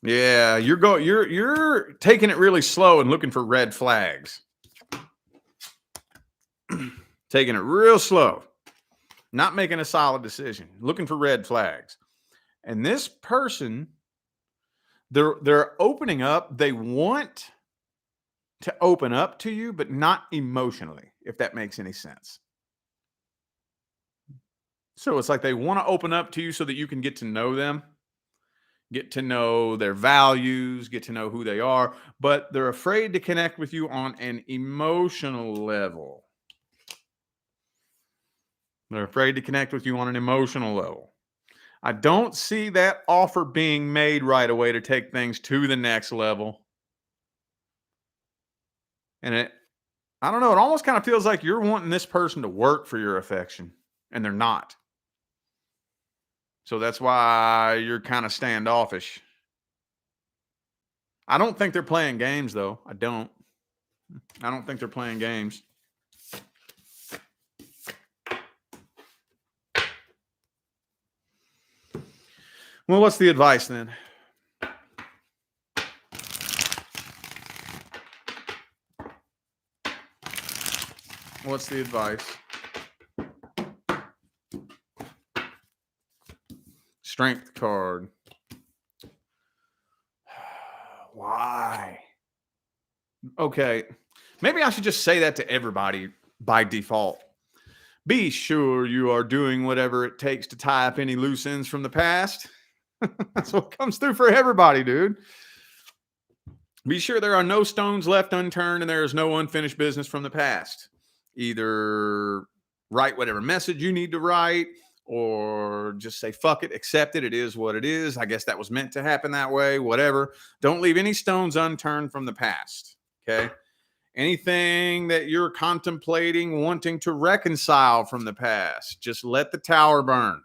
Yeah, you're taking it really slow and looking for red flags. Taking it real slow. Not making a solid decision, looking for red flags. And this person, they're opening up. They want to open up to you, but not emotionally, if that makes any sense. So it's like they want to open up to you so that you can get to know them, get to know their values, get to know who they are, but they're afraid to connect with you on an emotional level. They're afraid to connect with you on an emotional level. I don't see that offer being made right away to take things to the next level. And I don't know, it almost kind of feels like you're wanting this person to work for your affection, and they're not. So that's why you're kind of standoffish. I don't think they're playing games, though. I don't think they're playing games. Well, what's the advice then? What's the advice? Strength card. Why? Okay. Maybe I should just say that to everybody by default. Be sure you are doing whatever it takes to tie up any loose ends from the past. That's what comes through for everybody, dude. Be sure there are no stones left unturned and there is no unfinished business from the past. Either write whatever message you need to write or just say, fuck it, accept it. It is what it is. I guess that was meant to happen that way, whatever. Don't leave any stones unturned from the past. Okay. Anything that you're contemplating, wanting to reconcile from the past, just let the tower burn.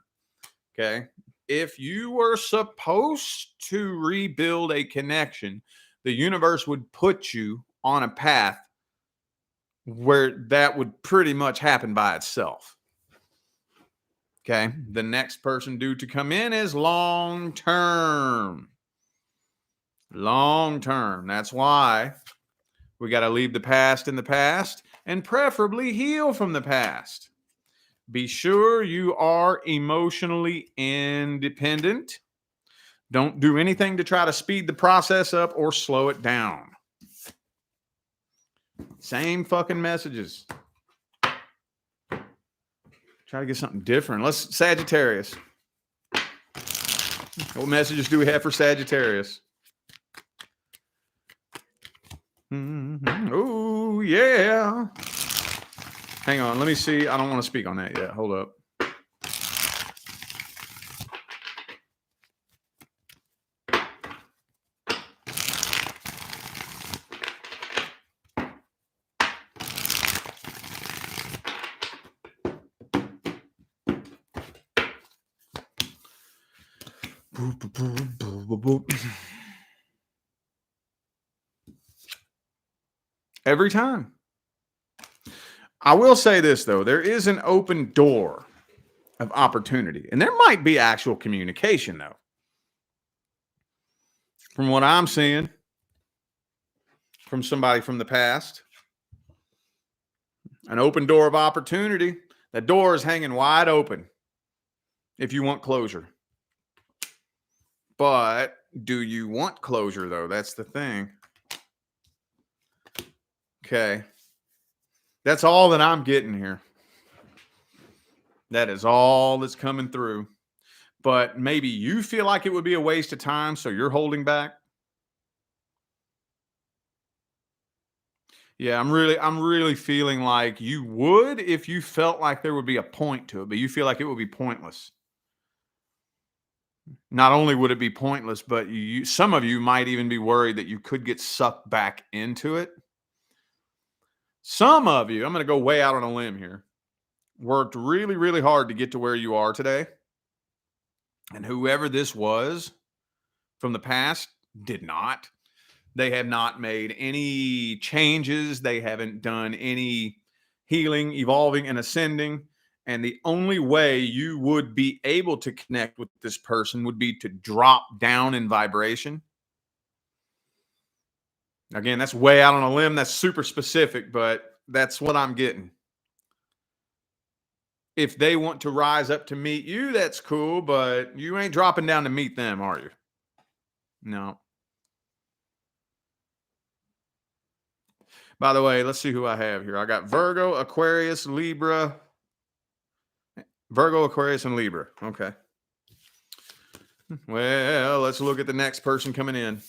Okay. If you were supposed to rebuild a connection, the universe would put you on a path where that would pretty much happen by itself. Okay. The next person due to come in is long term. Long term. That's why we got to leave the past in the past and preferably heal from the past. Be sure you are emotionally independent. Don't do anything to try to speed the process up or slow it down. Same fucking messages. Try to get something different. Let's Sagittarius. What messages do we have for Sagittarius? Oh, yeah. Hang on. Let me see. I don't want to speak on that yet. Hold up. Every time. I will say this, though. There is an open door of opportunity. And there might be actual communication, though. From what I'm seeing from somebody from the past. An open door of opportunity. That door is hanging wide open if you want closure. But do you want closure, though? That's the thing. Okay. That's all that I'm getting here. That is all that's coming through. But maybe you feel like it would be a waste of time, so you're holding back. Yeah, I'm really feeling like you would if you felt like there would be a point to it, but you feel like it would be pointless. Not only would it be pointless, but some of you might even be worried that you could get sucked back into it. Some of you, I'm going to go way out on a limb here, worked really, really hard to get to where you are today. And whoever this was from the past did not. They have not made any changes. They haven't done any healing, evolving, and ascending. And the only way you would be able to connect with this person would be to drop down in vibration. Again, that's way out on a limb. That's super specific, but that's what I'm getting. If they want to rise up to meet you, that's cool, but you ain't dropping down to meet them, are you? No. By the way, let's see who I have here. I got Virgo, Aquarius, Libra. Virgo, Aquarius, and Libra. Okay. Well, let's look at the next person coming in.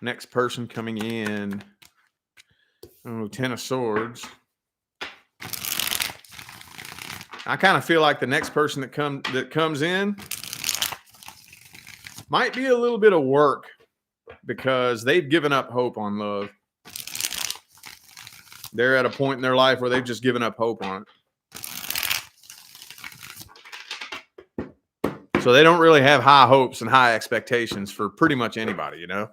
Next person coming in. Oh, 10 of Swords. I kind of feel like the next person that comes in might be a little bit of work because they've given up hope on love. They're at a point in their life where they've just given up hope on it. So they don't really have high hopes and high expectations for pretty much anybody, you know?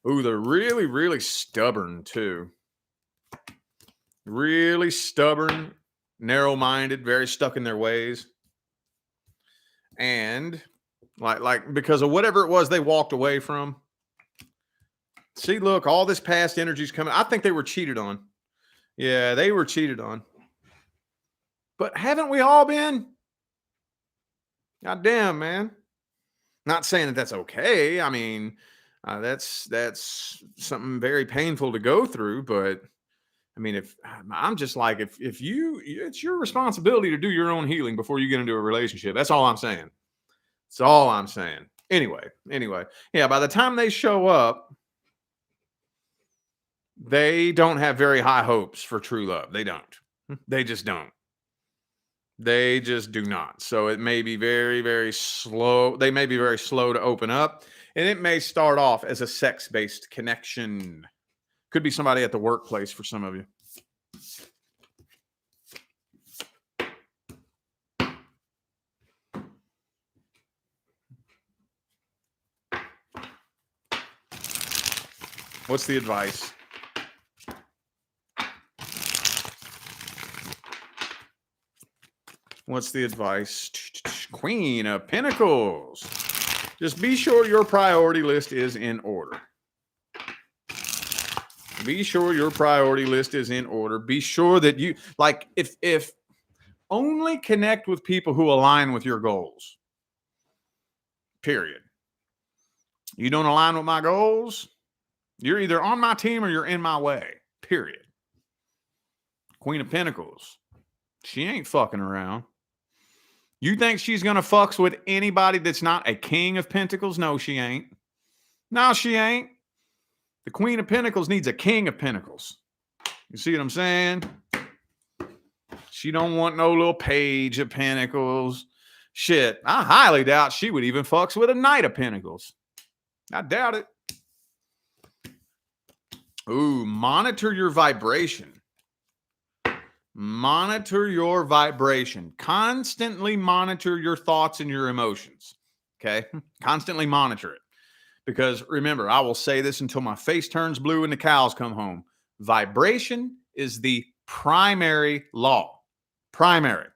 Ooh, they're really, really stubborn too. Really stubborn, narrow-minded, very stuck in their ways. And like because of whatever it was they walked away from. See, look, all this past energy's coming. I think they were cheated on. Yeah, they were cheated on. But haven't we all been? God damn, man. Not saying that that's okay. I mean, that's something very painful to go through. But I mean, if I'm just like, if you, it's your responsibility to do your own healing before you get into a relationship. That's all I'm saying. That's all I'm saying. Anyway, yeah. By the time they show up, they don't have very high hopes for true love. They don't. They just don't. They just do not. So it may be very, very slow. They may be very slow to open up. And it may start off as a sex-based connection. Could be somebody at the workplace for some of you. What's the advice? What's the advice? Queen of Pentacles. Just be sure your priority list is in order. Be sure your priority list is in order. Be sure that you, like, if only connect with people who align with your goals. Period. You don't align with my goals, you're either on my team or you're in my way. Period. Queen of Pentacles. She ain't fucking around. You think she's going to fucks with anybody that's not a King of Pentacles? No, she ain't. No, she ain't. The Queen of Pentacles needs a King of Pentacles. You see what I'm saying? She don't want no little Page of Pentacles. Shit, I highly doubt she would even fucks with a Knight of Pentacles. I doubt it. Ooh, monitor your vibration. Monitor your vibration. Constantly monitor your thoughts and your emotions. Okay? Constantly monitor it. Because remember, I will say this until my face turns blue and the cows come home. Vibration is the primary law. Primary.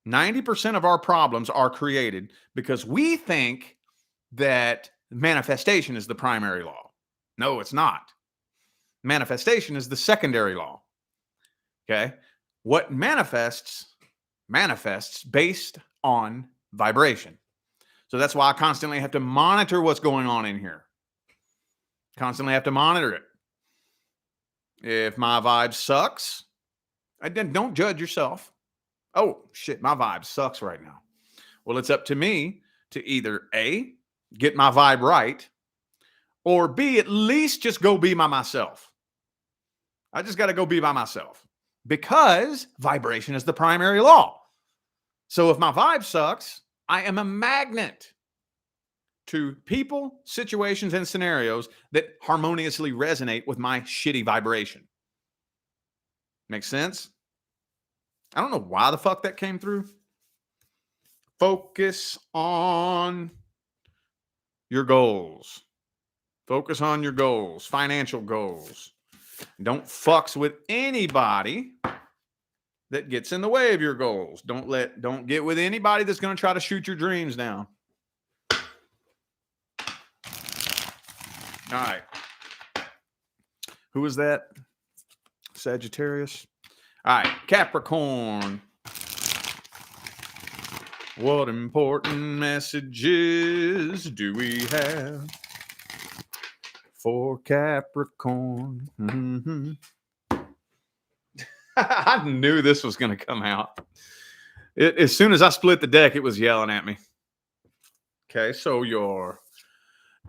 90% of our problems are created because we think that manifestation is the primary law. No, it's not. Manifestation is the secondary law. Okay? What manifests based on vibration. So that's why I constantly have to monitor what's going on in here. Constantly have to monitor it. If my vibe sucks, then don't judge yourself. Oh, shit, my vibe sucks right now. Well, it's up to me to either A, get my vibe right, or B, at least just go be by myself. I just got to go be by myself because vibration is the primary law. So if my vibe sucks, I am a magnet to people, situations, and scenarios that harmoniously resonate with my shitty vibration. Make sense? I don't know why the fuck that came through. Focus on your goals. Focus on your goals, financial goals. Don't fucks with anybody that gets in the way of your goals. Don't get with anybody that's going to try to shoot your dreams down. All right. Who is that? Sagittarius. All right, Capricorn. What important messages do we have for Capricorn? Mm-hmm. I knew this was going to come out. As soon as I split the deck, it was yelling at me. Okay, so you're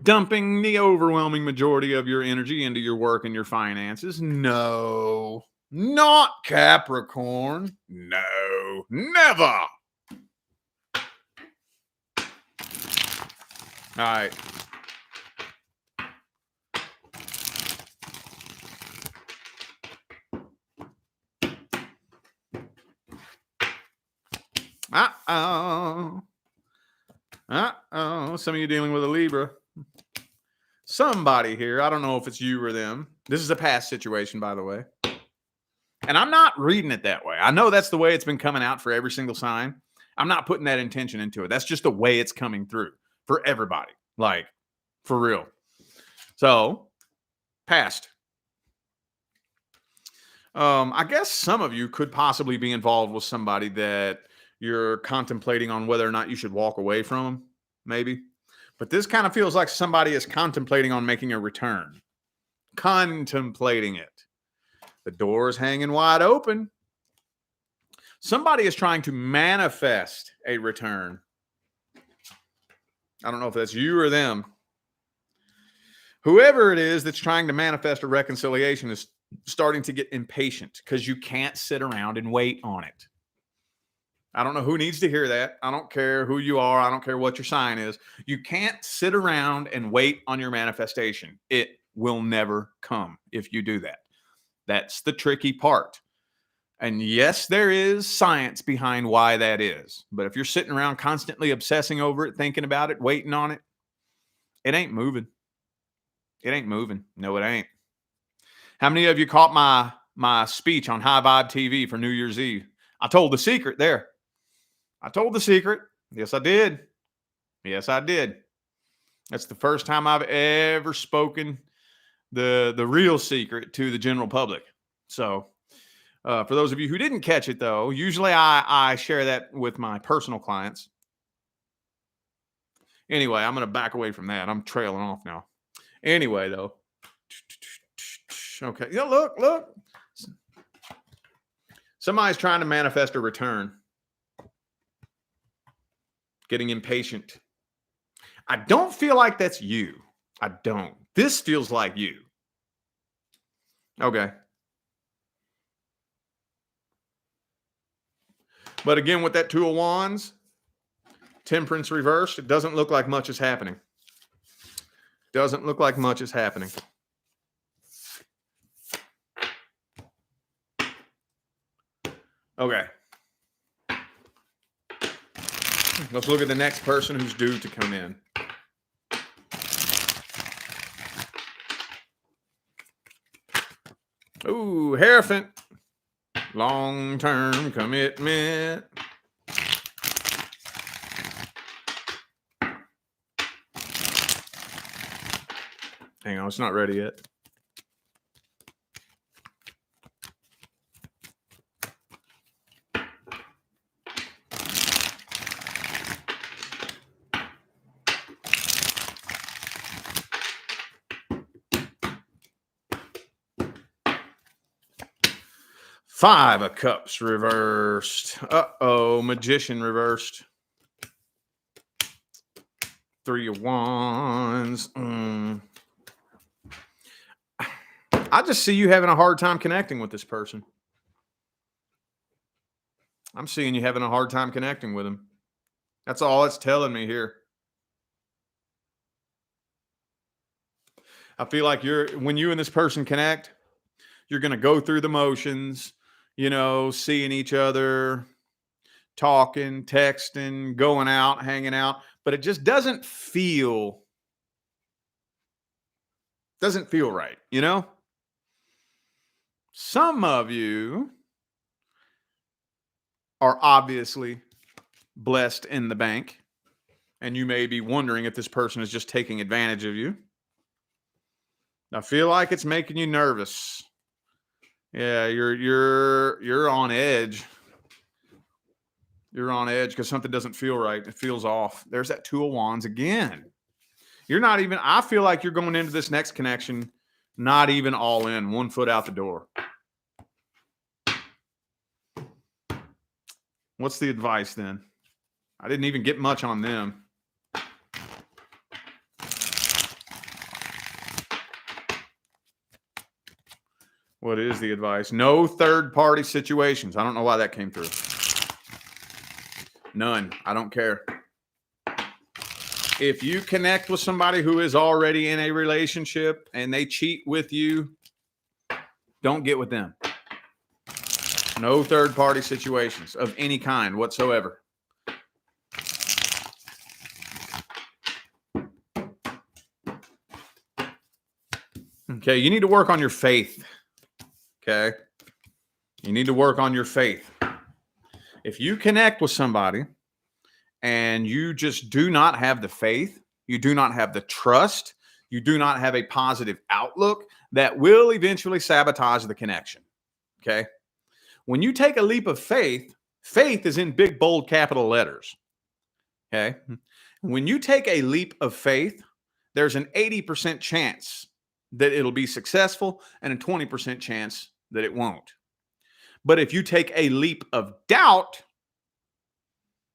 dumping the overwhelming majority of your energy into your work and your finances. No, not Capricorn. No, never. All right. Uh-oh. Uh-oh. Some of you dealing with a Libra. Somebody here, I don't know if it's you or them. This is a past situation, by the way. And I'm not reading it that way. I know that's the way it's been coming out for every single sign. I'm not putting that intention into it. That's just the way it's coming through for everybody. Like, for real. So, past. I guess some of you could possibly be involved with somebody that you're contemplating on whether or not you should walk away from them, maybe. But this kind of feels like somebody is contemplating on making a return. Contemplating it. The door is hanging wide open. Somebody is trying to manifest a return. I don't know if that's you or them. Whoever it is that's trying to manifest a reconciliation is starting to get impatient because you can't sit around and wait on it. I don't know who needs to hear that. I don't care who you are. I don't care what your sign is. You can't sit around and wait on your manifestation. It will never come if you do that. That's the tricky part. And yes, there is science behind why that is. But if you're sitting around constantly obsessing over it, thinking about it, waiting on it, it ain't moving. It ain't moving. No, it ain't. How many of you caught my speech on High Vibe TV for New Year's Eve? I told the secret there. I told the secret. Yes, I did. Yes, I did. That's the first time I've ever spoken the real secret to the general public. So for those of you who didn't catch it, though, usually I share that with my personal clients. Anyway, I'm going to back away from that. I'm trailing off now. Anyway, though. Okay. Yeah, look. Somebody's trying to manifest a return. Getting impatient. I don't feel like that's you. I don't. This feels like you. Okay. But again, with that Two of Wands, Temperance reversed, it doesn't look like much is happening. Doesn't look like much is happening. Okay. Let's look at the next person who's due to come in. Ooh, Hierophant. Long-term commitment. Hang on, it's not ready yet. Five of Cups reversed. Uh-oh, Magician reversed. Three of Wands. I just see you having a hard time connecting with this person. I'm seeing you having a hard time connecting with him. That's all it's telling me here. I feel like when you and this person connect, you're going to go through the motions, seeing each other, talking, texting, going out, hanging out, but it just doesn't feel right, Some of you are obviously blessed in the bank, and you may be wondering if this person is just taking advantage of you. I feel like it's making you nervous. Yeah, you're on edge. You're on edge because something doesn't feel right. It feels off. There's that Two of Wands again. I feel like you're going into this next connection not even all in, 1 foot out the door. What's the advice then? I didn't even get much on them. What is the advice? No third-party situations. I don't know why that came through. None. I don't care. If you connect with somebody who is already in a relationship and they cheat with you, don't get with them. No third-party situations of any kind whatsoever. Okay, you need to work on your faith. Okay, you need to work on your faith. If you connect with somebody and you just do not have the faith, you do not have the trust, you do not have a positive outlook, that will eventually sabotage the connection. Okay, when you take a leap of faith, faith is in big, bold, capital letters. Okay, when you take a leap of faith, there's an 80% chance that it'll be successful and a 20% chance that it won't. But if you take a leap of doubt,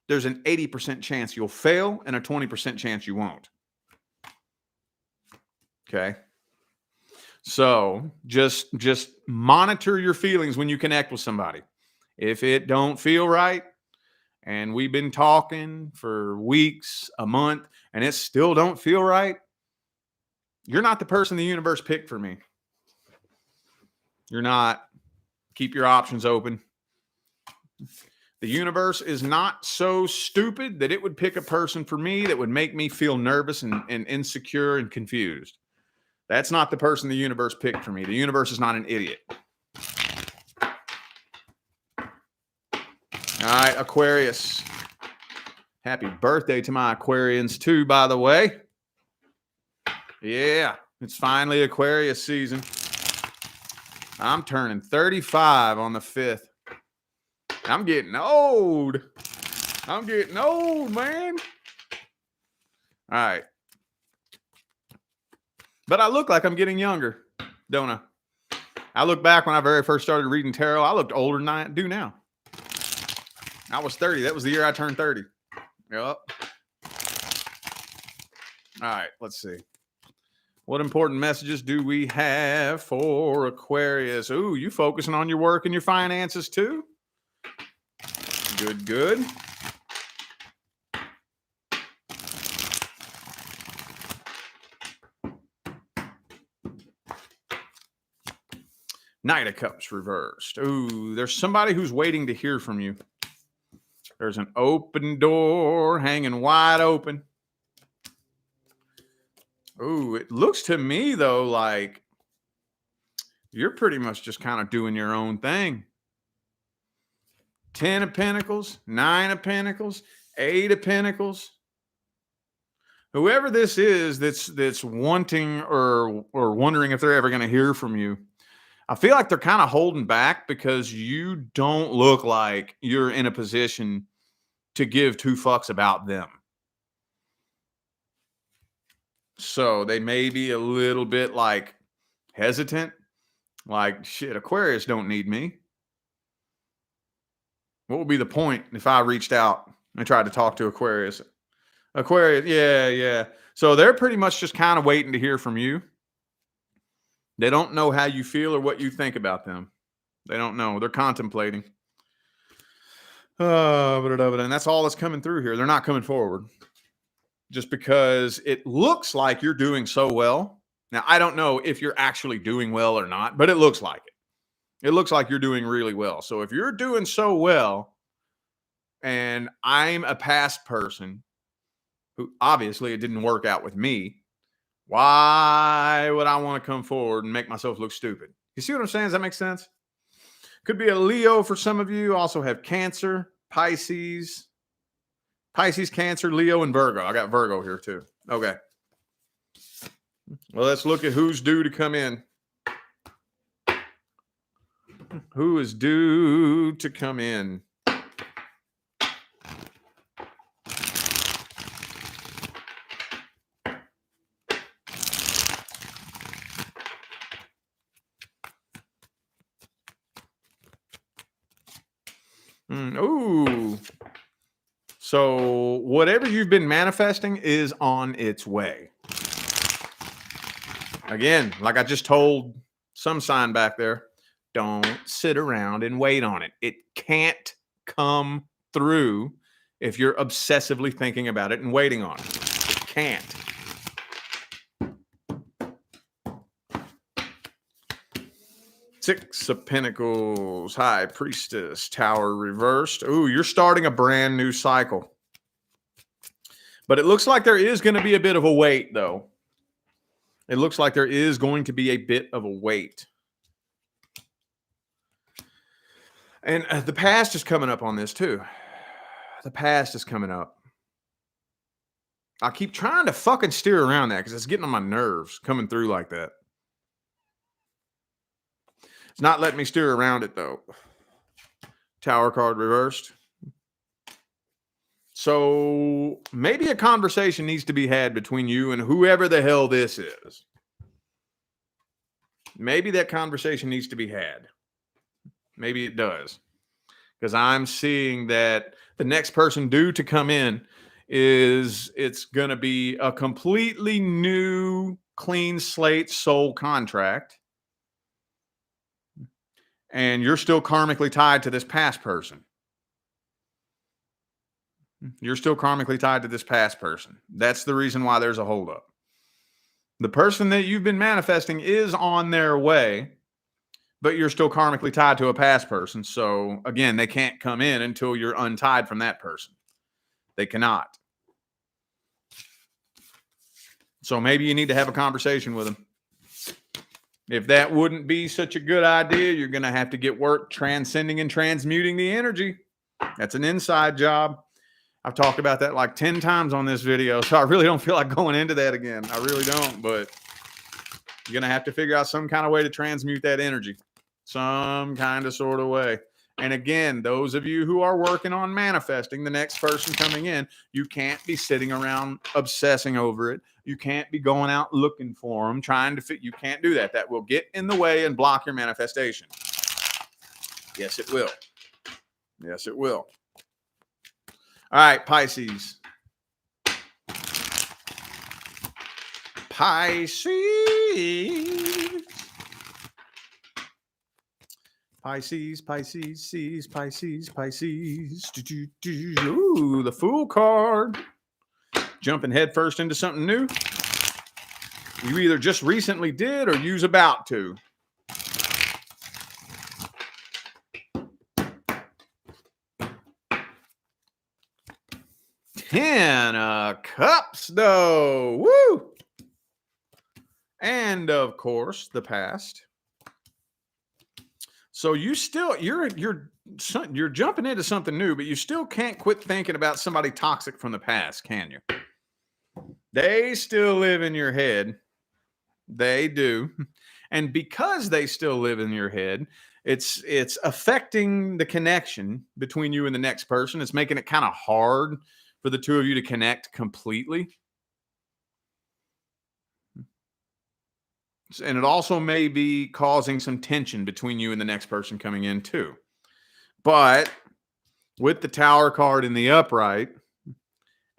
there's an 80% chance you'll fail and a 20% chance you won't. Okay. So just monitor your feelings when you connect with somebody. If it don't feel right, and we've been talking for weeks, a month, and it still don't feel right, you're not the person the universe picked for me. You're not. Keep your options open. The universe is not so stupid that it would pick a person for me that would make me feel nervous and insecure and confused. That's not the person the universe picked for me. The universe is not an idiot. All right, Aquarius. Happy birthday to my Aquarians too, by the way. Yeah, it's finally Aquarius season. I'm turning 35 on the 5th. I'm getting old. I'm getting old, man. All right. But I look like I'm getting younger, don't I? I look back when I very first started reading tarot. I looked older than I do now. I was 30. That was the year I turned 30. Yep. All right, let's see. What important messages do we have for Aquarius? Ooh, you focusing on your work and your finances too? Good, good. Knight of Cups reversed. Ooh, there's somebody who's waiting to hear from you. There's an open door hanging wide open. Ooh, it looks to me, though, like you're pretty much just kind of doing your own thing. 10 of Pentacles, 9 of Pentacles, 8 of Pentacles. Whoever this is that's wanting or wondering if they're ever going to hear from you, I feel like they're kind of holding back because you don't look like you're in a position to give two fucks about them. So they may be a little bit like hesitant, like, shit, Aquarius don't need me. What would be the point if I reached out and tried to talk to Aquarius? Aquarius, yeah. So they're pretty much just kind of waiting to hear from you. They don't know how you feel or what you think about them. They don't know. They're contemplating. And that's all that's coming through here. They're not coming forward. Just because it looks like you're doing so well. Now, I don't know if you're actually doing well or not, but it looks like it. It looks like you're doing really well. So if you're doing so well, and I'm a past person who obviously it didn't work out with me, why would I want to come forward and make myself look stupid? You see what I'm saying? Does that make sense? Could be a Leo for some of you. Also have Cancer, Pisces, Cancer, Leo, and Virgo. I got Virgo here too. Okay. Well, let's look at who's due to come in. Who is due to come in? Ooh. So whatever you've been manifesting is on its way. Again, like I just told some sign back there, Don't sit around and wait on it. It can't come through if you're obsessively thinking about it and waiting on it. It can't. Six of Pentacles, High Priestess, Tower reversed. Ooh, you're starting a brand new cycle. But it looks like there is going to be a bit of a wait, though. It looks like there is going to be a bit of a wait. And the past is coming up on this, too. The past is coming up. I keep trying to fucking steer around that because it's getting on my nerves coming through like that. It's not letting me steer around it, though. Tower card reversed. So maybe a conversation needs to be had between you and whoever the hell this is. Maybe that conversation needs to be had. Maybe it does. Because I'm seeing that the next person due to come in it's going to be a completely new, clean slate soul contract. And you're still karmically tied to this past person. You're still karmically tied to this past person. That's the reason why there's a holdup. The person that you've been manifesting is on their way, but you're still karmically tied to a past person. So again, they can't come in until you're untied from that person. They cannot. So maybe you need to have a conversation with them. If that wouldn't be such a good idea, you're going to have to get work transcending and transmuting the energy. That's an inside job. I've talked about that like 10 times on this video, so I really don't feel like going into that again. I really don't, but you're going to have to figure out some kind of way to transmute that energy. Some kind of sort of way. And again, those of you who are working on manifesting the next person coming in, you can't be sitting around obsessing over it. You can't be going out looking for them, trying to fit. You can't do that. That will get in the way and block your manifestation. Yes, it will. Yes, it will. All right, Pisces. Pisces. Pisces, Pisces, Pisces, Pisces, Pisces. Ooh, the Fool card. Jumping headfirst into something new. You either just recently did or you's about to. Ten of Cups, though. Woo! And of course, the past. So you still you're jumping into something new, but you still can't quit thinking about somebody toxic from the past, can you? They still live in your head. They do. And because they still live in your head, it's affecting the connection between you and the next person. It's making it kind of hard for the two of you to connect completely. And it also may be causing some tension between you and the next person coming in too. But with the Tower card in the upright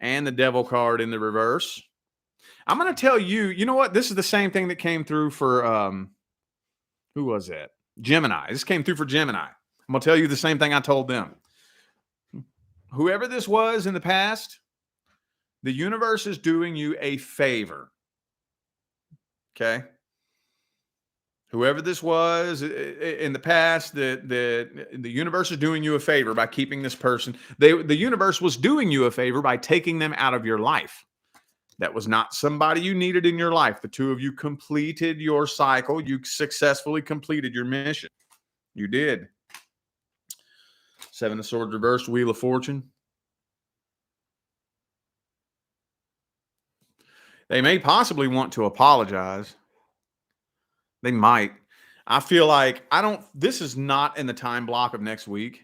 and the Devil card in the reverse, I'm going to tell you, you know what? This is the same thing that came through for, who was that? Gemini. This came through for Gemini. I'm going to tell you the same thing I told them. Whoever this was in the past, the universe is doing you a favor. Okay? Whoever this was in the past, the universe is doing you a favor by keeping this person. The universe was doing you a favor by taking them out of your life. That was not somebody you needed in your life. The two of you completed your cycle. You successfully completed your mission. You did. Seven of Swords reversed, Wheel of Fortune. They may possibly want to apologize. They might. I feel like this is not in the time block of next week,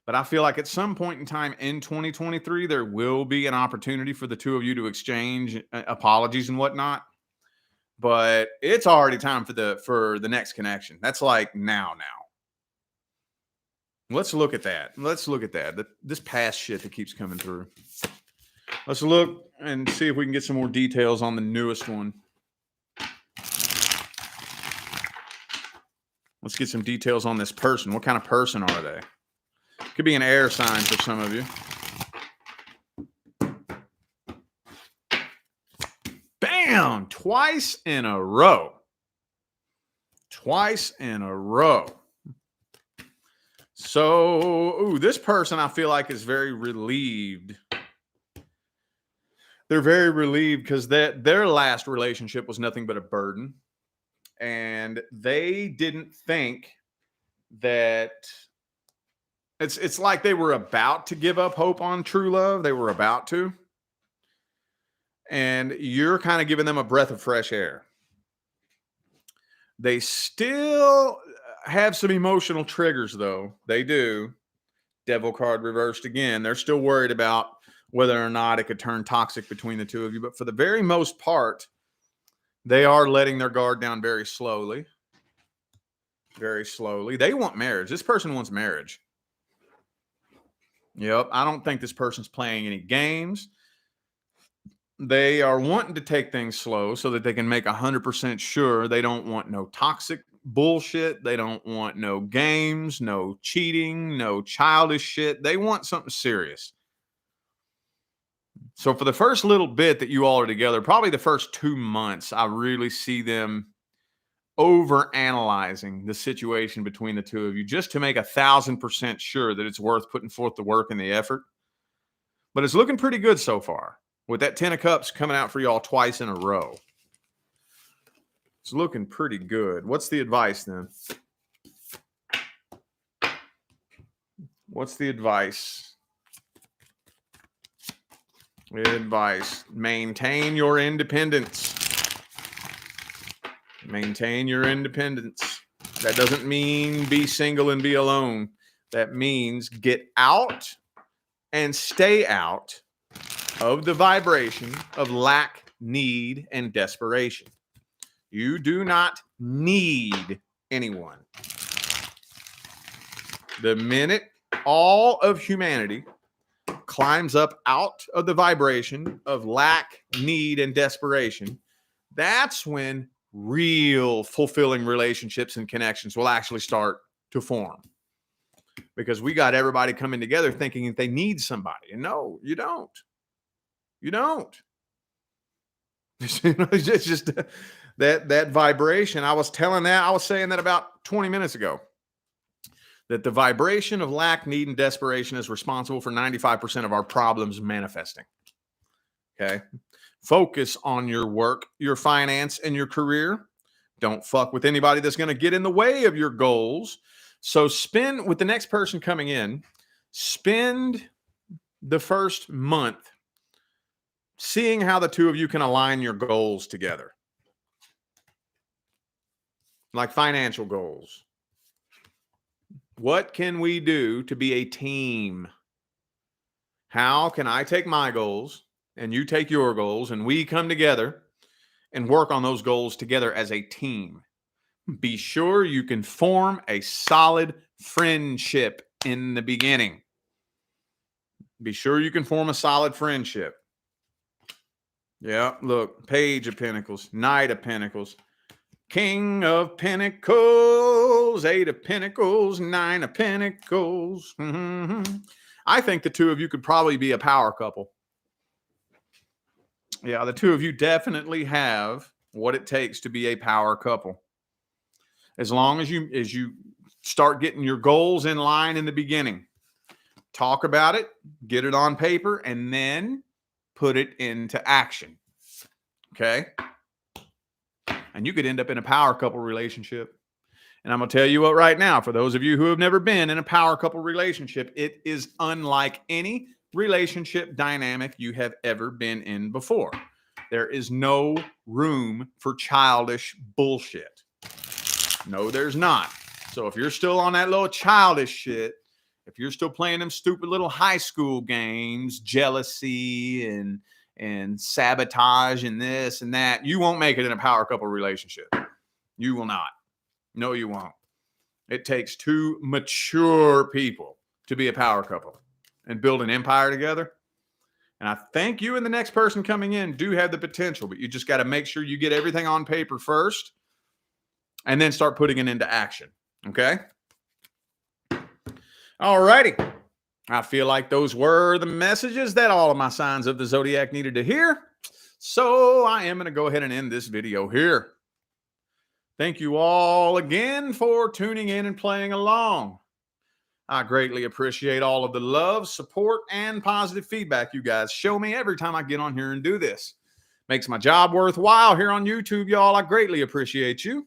but I feel like at some point in time in 2023, there will be an opportunity for the two of you to exchange apologies and whatnot. But it's already time for the next connection. That's like now. Let's look at that. This past shit that keeps coming through. Let's look and see if we can get some more details on the newest one. Let's get some details on this person. What kind of person are they? Could be an air sign for some of you. Bam! Twice in a row. Twice in a row. So, this person I feel like is very relieved. They're very relieved because their last relationship was nothing but a burden. And they didn't think that it's like they were about to give up hope on true love. They were about to. And you're kind of giving them a breath of fresh air. They still have some emotional triggers, though. They do. Devil card reversed again. They're still worried about whether or not it could turn toxic between the two of you. But for the very most part, they are letting their guard down very slowly. Very slowly. They want marriage. This person wants marriage. Yep. I don't think this person's playing any games. They are wanting to take things slow so that they can make 100% sure they don't want no toxic bullshit. They don't want no games, no cheating, no childish shit. They want something serious. So for the first little bit that you all are together, probably the first 2 months, I really see them over-analyzing the situation between the two of you just to make 1,000% sure that it's worth putting forth the work and the effort. But it's looking pretty good so far. With that 10 of Cups coming out for y'all twice in a row. It's looking pretty good. What's the advice then? What's the advice? Advice. Maintain your independence. Maintain your independence. That doesn't mean be single and be alone. That means get out and stay out of the vibration of lack, need, and desperation. You do not need anyone. The minute all of humanity climbs up out of the vibration of lack, need, and desperation, that's when real fulfilling relationships and connections will actually start to form. Because we got everybody coming together thinking that they need somebody. And no, you don't. You don't. It's just that vibration. I was saying that about 20 minutes ago. That the vibration of lack, need, and desperation is responsible for 95% of our problems manifesting. Okay? Focus on your work, your finance, and your career. Don't fuck with anybody that's going to get in the way of your goals. So spend, with the next person coming in, spend the first month seeing how the two of you can align your goals together. Like financial goals. What can we do to be a team? How can I take my goals and you take your goals and we come together and work on those goals together as a team? Be sure you can form a solid friendship in the beginning. Be sure you can form a solid friendship. Yeah, look, Page of Pentacles, Knight of Pentacles, King of Pentacles, 8 of Pentacles, 9 of Pentacles. I think the two of you could probably be a power couple. Yeah, the two of you definitely have what it takes to be a power couple. As long as you start getting your goals in line in the beginning. Talk about it, get it on paper, and then put it into action. Okay? And you could end up in a power couple relationship. And I'm going to tell you what right now, for those of you who have never been in a power couple relationship, it is unlike any relationship dynamic you have ever been in before. There is no room for childish bullshit. No, there's not. So if you're still on that little childish shit, if you're still playing them stupid little high school games, jealousy and sabotage and this and that, you won't make it in a power couple relationship. You will not. No, you won't. It takes two mature people to be a power couple and build an empire together. And I think you and the next person coming in do have the potential, but you just got to make sure you get everything on paper first and then start putting it into action. Okay. All righty. I feel like those were the messages that all of my signs of the zodiac needed to hear. So I am going to go ahead and end this video here. Thank you all again for tuning in and playing along. I greatly appreciate all of the love, support, and positive feedback you guys show me every time I get on here and do this. Makes my job worthwhile here on YouTube, y'all. I greatly appreciate you.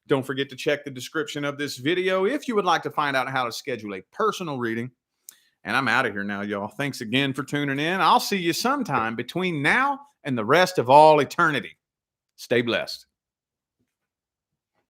Don't forget to check the description of this video if you would like to find out how to schedule a personal reading. And I'm out of here now, y'all. Thanks again for tuning in. I'll see you sometime between now and the rest of all eternity. Stay blessed.